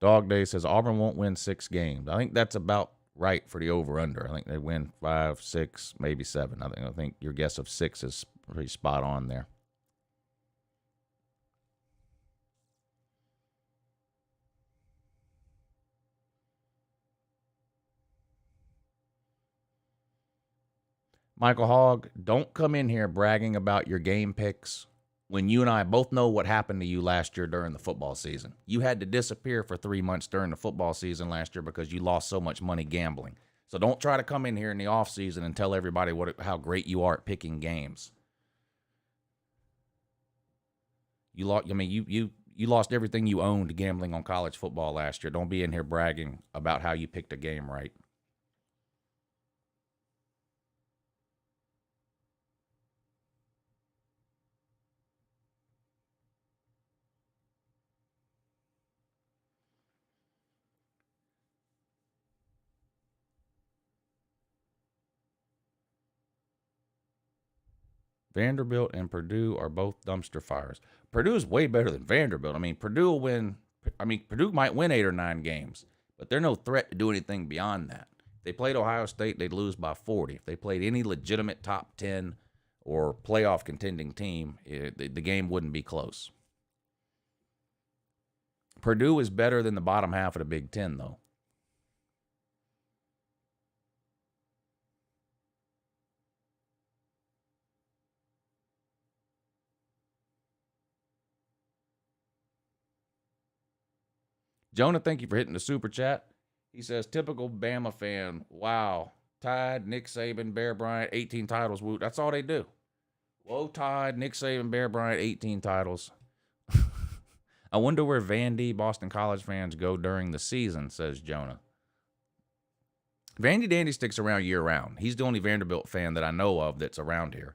Dog Day says Auburn won't win 6 games. I think that's about right for the over-under. I think they win 5, 6, maybe 7. I think your guess of 6 is pretty spot on there. Michael Hogg, don't come in here bragging about your game picks when you and I both know what happened to you last year during the football season. You had to disappear for 3 months during the football season last year because you lost so much money gambling. So don't try to come in here in the offseason and tell everybody how great you are at picking games. You lost. I mean, you lost everything you owned gambling on college football last year. Don't be in here bragging about how you picked a game right. Vanderbilt and Purdue are both dumpster fires. Purdue is way better than Vanderbilt. I mean, Purdue will win. I mean, Purdue might win 8 or 9 games, but they're no threat to do anything beyond that. If they played Ohio State, they'd lose by 40. If they played any legitimate top 10 or playoff contending team, the game wouldn't be close. Purdue is better than the bottom half of the Big Ten, though. Jonah, thank you for hitting the super chat. He says, typical Bama fan. Wow. Tide, Nick Saban, Bear Bryant, 18 titles. Woo. That's all they do. Whoa, Tide, Nick Saban, Bear Bryant, 18 titles. I wonder where Vandy, Boston College fans go during the season, says Jonah. Vandy Dandy sticks around year-round. He's the only Vanderbilt fan that I know of that's around here.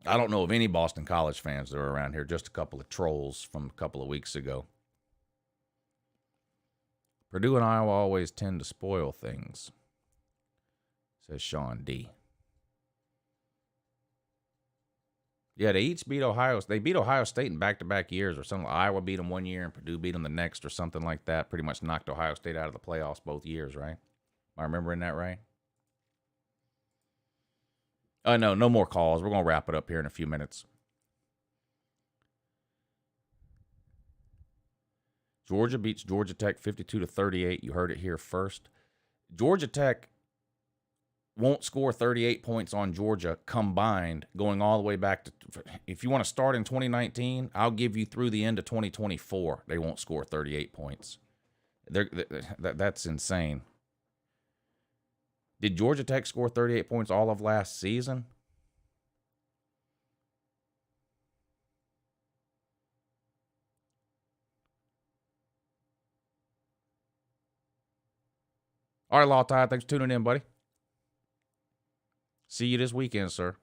I don't know of any Boston College fans that are around here, just a couple of trolls from a couple of weeks ago. Purdue and Iowa always tend to spoil things, says Sean D. Yeah, they each beat Ohio. They beat Ohio State in back-to-back years or something. Iowa beat them one year and Purdue beat them the next or something like that. Pretty much knocked Ohio State out of the playoffs both years, right? Am I remembering that right? No more calls. We're going to wrap it up here in a few minutes. Georgia beats Georgia Tech 52-38. You heard it here first. Georgia Tech won't score 38 points on Georgia combined going all the way back to, if you want to start in 2019, I'll give you through the end of 2024. They won't score 38 points. That's insane. Did Georgia Tech score 38 points all of last season? All right, Law Tide, thanks for tuning in, buddy. See you this weekend, sir.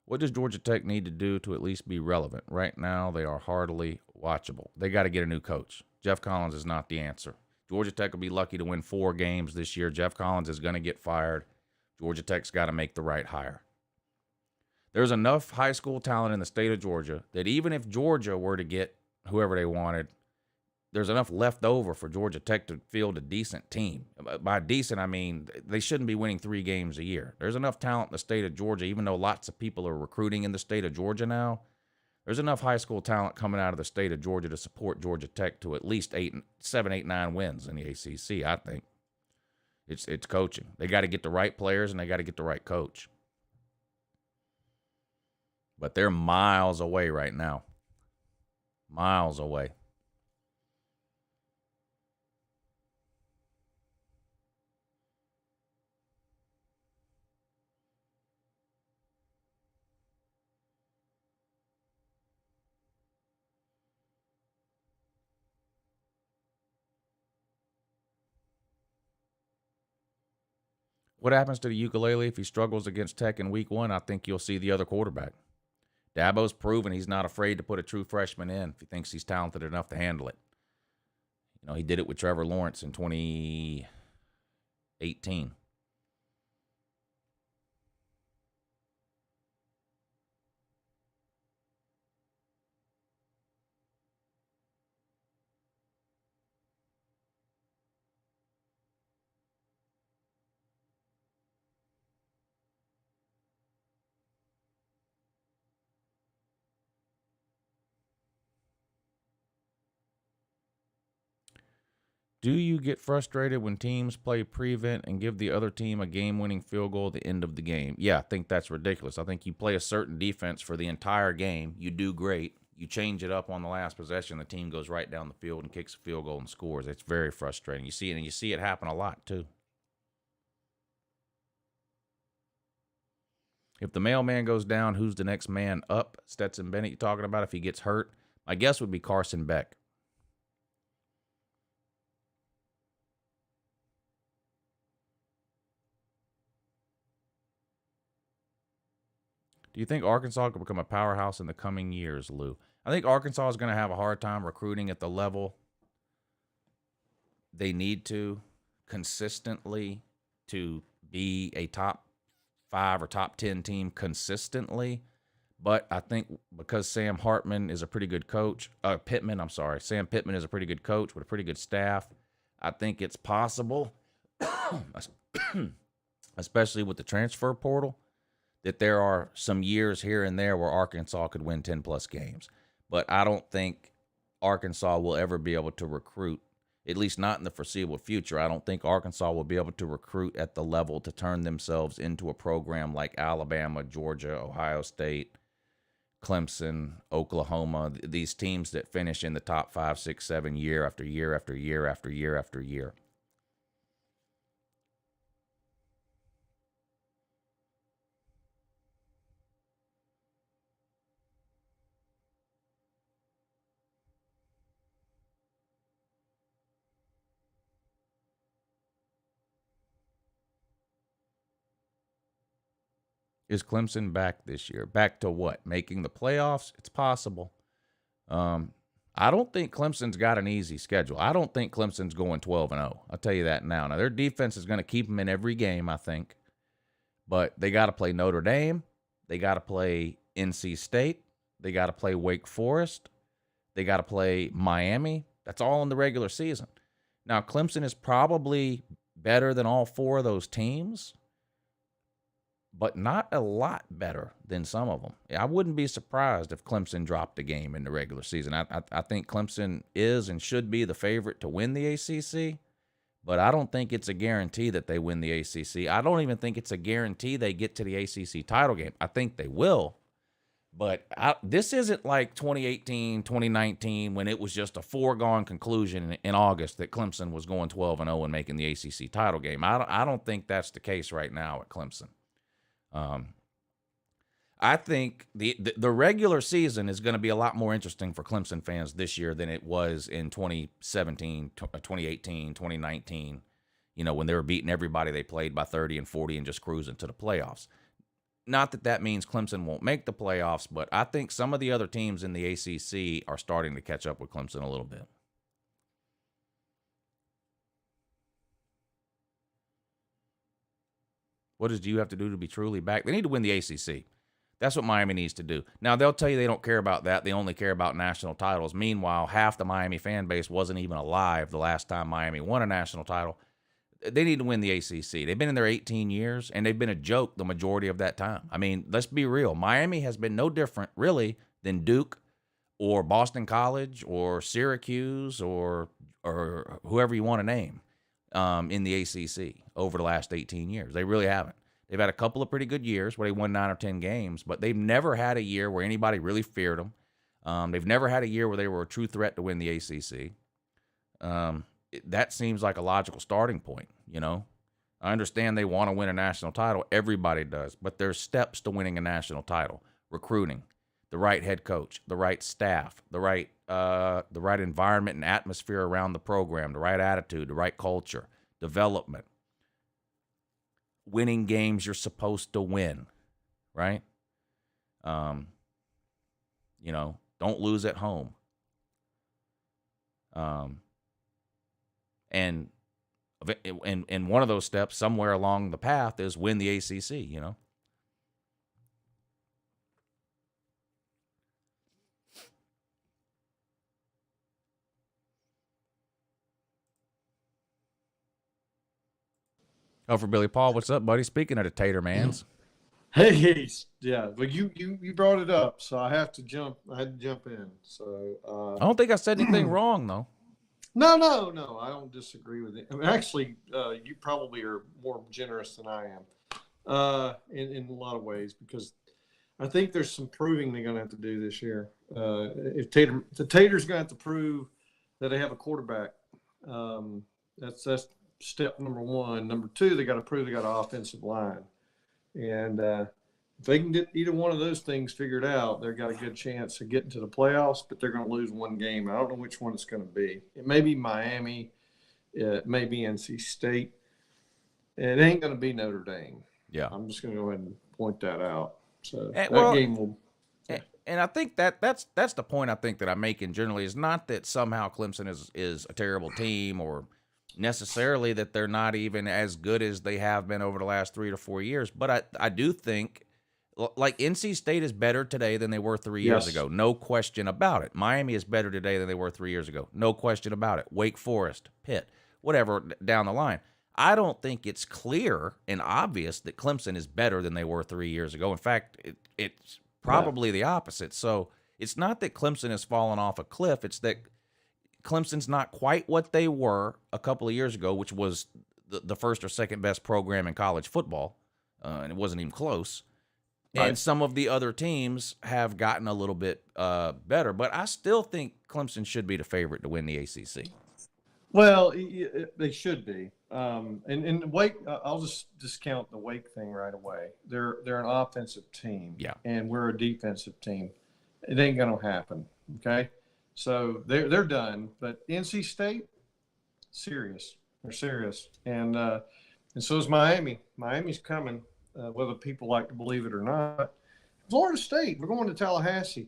What does Georgia Tech need to do to at least be relevant? Right now, they are hardly watchable. They got to get a new coach. Jeff Collins is not the answer. Georgia Tech will be lucky to win 4 games this year. Jeff Collins is going to get fired. Georgia Tech's got to make the right hire. There's enough high school talent in the state of Georgia that even if Georgia were to get whoever they wanted, there's enough left over for Georgia Tech to field a decent team. By decent, I mean they shouldn't be winning 3 games a year. There's enough talent in the state of Georgia, even though lots of people are recruiting in the state of Georgia now. There's enough high school talent coming out of the state of Georgia to support Georgia Tech to at least 7, 8, 9 wins in the ACC, I think. It's coaching. They got to get the right players, and they got to get the right coach. But they're miles away right now. Miles away. What happens to the ukulele if he struggles against Tech in week 1? I think you'll see the other quarterback. Dabo's proven he's not afraid to put a true freshman in if he thinks he's talented enough to handle it. You know, he did it with Trevor Lawrence in 2018. Do you get frustrated when teams play prevent and give the other team a game-winning field goal at the end of the game? Yeah, I think that's ridiculous. I think you play a certain defense for the entire game. You do great. You change it up on the last possession, the team goes right down the field and kicks a field goal and scores. It's very frustrating. You see it, and you see it happen a lot, too. If the mailman goes down, who's the next man up? Stetson Bennett, you talking about if he gets hurt? My guess would be Carson Beck. Do you think Arkansas could become a powerhouse in the coming years, Lou? I think Arkansas is going to have a hard time recruiting at the level they need to consistently to be a top 5 or top 10 team consistently. But I think because Sam Pittman is a pretty good coach with a pretty good staff, I think it's possible, especially with the transfer portal, that there are some years here and there where Arkansas could win 10-plus games. But I don't think Arkansas will ever be able to recruit, at least not in the foreseeable future. I don't think Arkansas will be able to recruit at the level to turn themselves into a program like Alabama, Georgia, Ohio State, Clemson, Oklahoma, these teams that finish in the top 5, 6, 7 year after year after year after year after year. Is Clemson back this year? Back to what? Making the playoffs? It's possible. I don't think Clemson's got an easy schedule. I don't think Clemson's going 12-0. I'll tell you that now. Now, their defense is going to keep them in every game, I think. But they got to play Notre Dame. They got to play NC State. They got to play Wake Forest. They got to play Miami. That's all in the regular season. Now, Clemson is probably better than all four of those teams, but not a lot better than some of them. I wouldn't be surprised if Clemson dropped a game in the regular season. I think Clemson is and should be the favorite to win the ACC, but I don't think it's a guarantee that they win the ACC. I don't even think it's a guarantee they get to the ACC title game. I think they will, but this isn't like 2018, 2019 when it was just a foregone conclusion in August that Clemson was going 12-0 and making the ACC title game. I don't think that's the case right now at Clemson. I think the regular season is going to be a lot more interesting for Clemson fans this year than it was in 2017, 2018, 2019, when they were beating everybody they played by 30 and 40 and just cruising to the playoffs. Not that that means Clemson won't make the playoffs, but I think some of the other teams in the ACC are starting to catch up with Clemson a little bit. What does you have to do to be truly back? They need to win the ACC. That's what Miami needs to do. Now, they'll tell you they don't care about that. They only care about national titles. Meanwhile, half the Miami fan base wasn't even alive the last time Miami won a national title. They need to win the ACC. They've been in there 18 years, and they've been a joke the majority of that time. I mean, let's be real. Miami has been no different, really, than Duke or Boston College or Syracuse or whoever you want to name in the ACC over the last 18 years. They really haven't. They've had a couple of pretty good years where they won 9 or 10 games, but they've never had a year where anybody really feared them. They've never had a year where they were a true threat to win the ACC. That seems like a logical starting point, I understand they want to win a national title. Everybody does, but there's steps to winning a national title. Recruiting, the right head coach, the right staff, the right environment and atmosphere around the program, the right attitude, the right culture, development. Winning games you're supposed to win, right? Don't lose at home. And one of those steps somewhere along the path is win the ACC, Oh, for Billy Paul, what's up, buddy? Speaking of the Tater Mans. Hey, yeah, but you brought it up, so I had to jump in. So I don't think I said anything wrong, though. No, I don't disagree with it. I mean, actually, you probably are more generous than I am in a lot of ways, because I think there's some proving they're going to have to do this year. If the Taters going to have to prove that they have a quarterback. That's step number one. Number two, they got to prove they got an offensive line. And if they can get either one of those things figured out, they've got a good chance of getting to the playoffs, but they're going to lose one game. I don't know which one it's going to be. It may be Miami. It may be NC State. It ain't going to be Notre Dame. Yeah. I'm just going to go ahead and point that out. So game will – And I think that's the point I think that I'm making generally is not that somehow Clemson is a terrible team or necessarily that they're not even as good as they have been over the last 3 to 4 years. But I do think like NC State is better today than they were 3 years Yes. ago. No question about it. Miami is better today than they were 3 years ago. No question about it. Wake Forest, Pitt, whatever down the line. I don't think it's clear and obvious that Clemson is better than they were 3 years ago. In fact, it's probably the opposite. So it's not that Clemson has fallen off a cliff. It's that Clemson's not quite what they were a couple of years ago, which was the first or second best program in college football, and it wasn't even close. Right. And some of the other teams have gotten a little bit better, but I still think Clemson should be the favorite to win the ACC. Well, they should be. And Wake, I'll just discount the Wake thing right away. They're an offensive team, Yeah. and we're a defensive team. It ain't gonna happen. Okay, so they're done. But NC State, serious. They're serious, and so is Miami. Miami's coming, whether people like to believe it or not. Florida State, we're going to Tallahassee,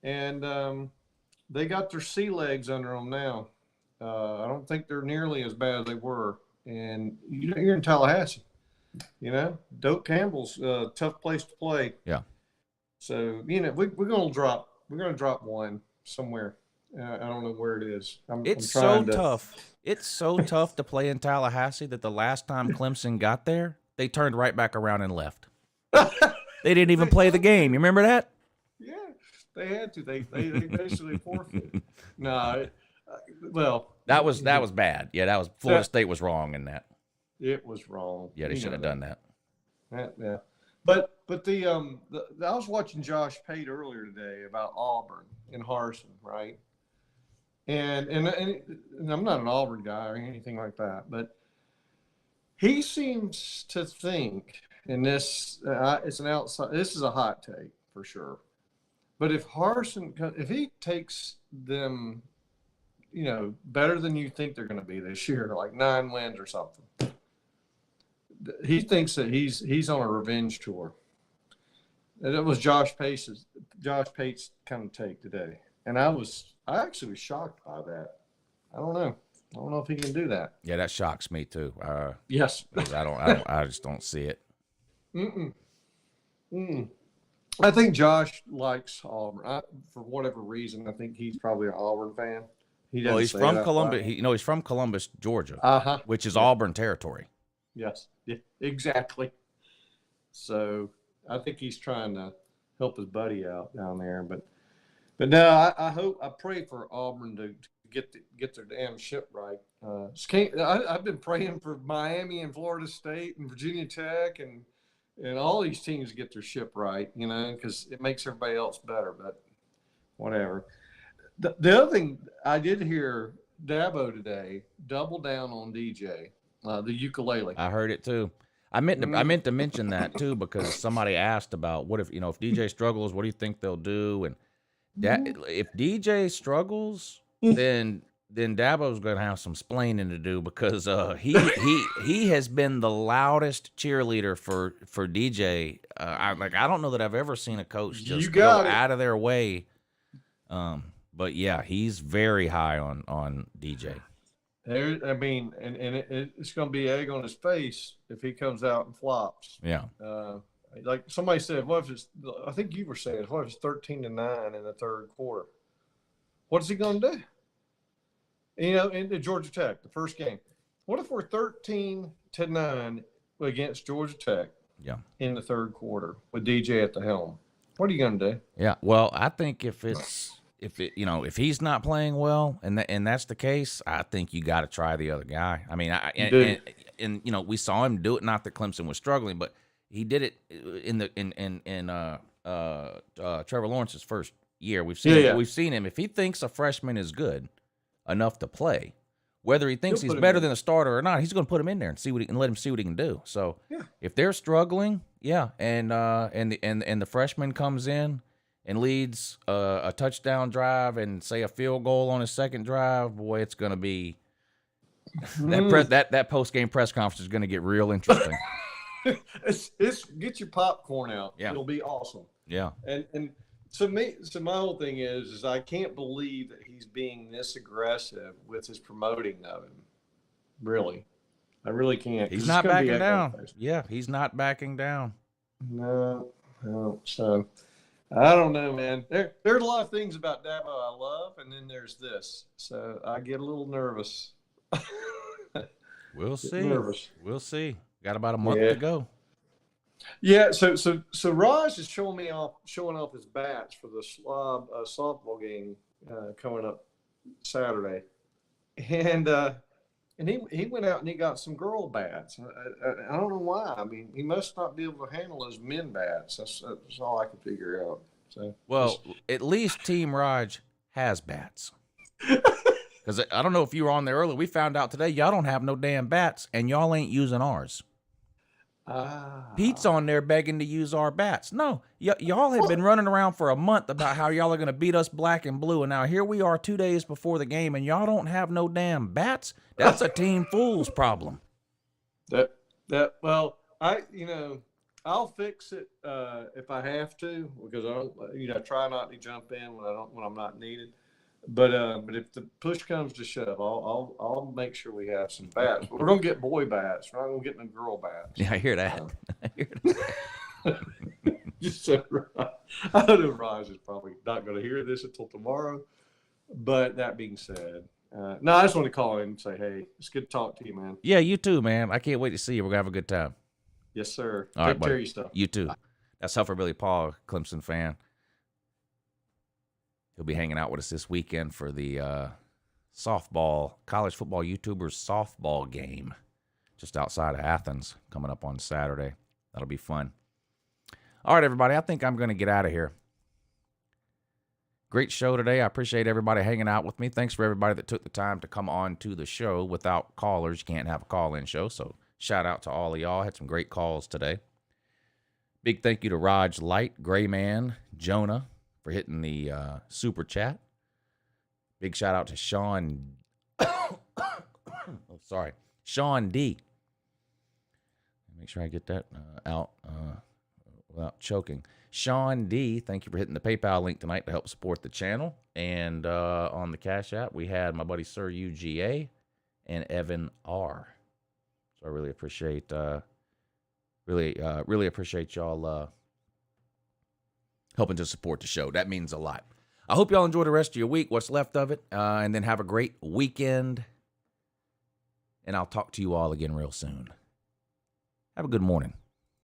and they got their sea legs under them now. I don't think they're nearly as bad as they were. And you're in Tallahassee, Doak Campbell's a tough place to play. Yeah. So, we're going to drop one somewhere. I don't know where it is. It's so tough. It's so tough to play in Tallahassee that the last time Clemson got there, they turned right back around and left. They didn't even play the game. You remember that? Yeah, they had to. They basically forfeited. No, well, that was bad. Yeah, that was Florida State was wrong in that. It was wrong. Yeah, they shouldn't have done that. Yeah, but I was watching Josh Pate earlier today about Auburn and Harsin, right? And I'm not an Auburn guy or anything like that, but he seems to think, and this it's an outside. This is a hot take for sure. But if he takes them, better than you think they're going to be this year, like 9 wins or something, he thinks that he's on a revenge tour. And that was Josh Pate's kind of take today, and I actually was shocked by that. I don't know if he can do that. Yeah, that shocks me too. Yes, I just don't see it. I think Josh likes Auburn. For whatever reason, I think he's probably an Auburn fan. He's from Columbus. He's from Columbus, Georgia, which is Auburn territory. Yes, yeah, exactly. So I think he's trying to help his buddy out down there. But no, I pray for Auburn to get their damn ship right. I've been praying for Miami and Florida State and Virginia Tech and all these teams get their ship right, because it makes everybody else better. But whatever. The other thing I did hear Dabo today double down on DJ, the ukulele. I heard it too. I meant to mention that too because somebody asked about what if DJ struggles, what do you think they'll do? And if DJ struggles, then Dabo's gonna have some splaining to do because he has been the loudest cheerleader for DJ. I don't know that I've ever seen a coach just go out of their way. But yeah, he's very high on DJ. It's going to be egg on his face if he comes out and flops. Yeah. Like somebody said, I think you were saying, what if it's 13-9 in the third quarter? What is he going to do? In Georgia Tech, the first game. What if we're 13-9 against Georgia Tech? Yeah. In the third quarter with DJ at the helm, what are you going to do? Yeah. Well, I think if he's not playing well and that's the case, I think you got to try the other guy. I mean, and we saw him do it. Not that Clemson was struggling, but he did it in Trevor Lawrence's first year. We've seen him. If he thinks a freshman is good enough to play, whether he thinks he's better than a starter or not, he's going to put him in there and let him see what he can do. So if they're struggling, and the freshman comes in and leads a touchdown drive and say a field goal on his second drive, boy, it's going to be that post game press conference is going to get real interesting. It's get your popcorn out. Yeah. It'll be awesome. Yeah. And so my whole thing is I can't believe that he's being this aggressive with his promoting of him. Really. I really can't. He's not backing down. Yeah, he's not backing down. No. So I don't know, man. There's a lot of things about Dabo I love, and then there's this. So I get a little nervous. We'll see. Nervous. We'll see. Got about a month to go. Yeah. So Raj is showing off his bats for the slob softball game coming up Saturday, and he went out and he got some girl bats. I don't know why. I mean, he must not be able to handle those men bats. That's all I can figure out. So well, at least Team Raj has bats. Because I don't know if you were on there earlier. We found out today y'all don't have no damn bats, and y'all ain't using ours. Pete's on there begging to use our bats. No, y'all have been running around for a month about how y'all are going to beat us black and blue, and now here we are 2 days before the game, and y'all don't have no damn bats? That's a Team Fools problem. Well, I'll fix it if I have to, because I try not to jump in when I'm not needed. But if the push comes to shove, I'll make sure we have some bats. We're gonna get boy bats. We're not gonna get no girl bats. Yeah, I hear that. I hear that. You said right. I know Raj is probably not gonna hear this until tomorrow. But that being said, no, I just want to call in and say, hey, it's good to talk to you, man. Yeah, you too, man. I can't wait to see you. We're gonna have a good time. Yes, sir. All right, Take care buddy. of your stuff. You too. That's Helper Billy Paul, Clemson fan. He'll be hanging out with us this weekend for the college football YouTubers softball game just outside of Athens coming up on Saturday. That'll be fun. All right, everybody, I think I'm going to get out of here. Great show today. I appreciate everybody hanging out with me. Thanks for everybody that took the time to come on to the show. Without callers, you can't have a call-in show, so shout out to all of y'all. Had some great calls today. Big thank you to Raj Light, Gray Man, Jonah, for hitting the super chat. Big shout out to Sean. Sean D. Make sure I get that out without choking. Sean D. Thank you for hitting the PayPal link tonight to help support the channel. And on the Cash App, we had my buddy Sir UGA and Evan R. So I really appreciate really appreciate y'all helping to support the show. That means a lot. I hope y'all enjoy the rest of your week, what's left of it, and then have a great weekend. And I'll talk to you all again real soon. Have a good morning.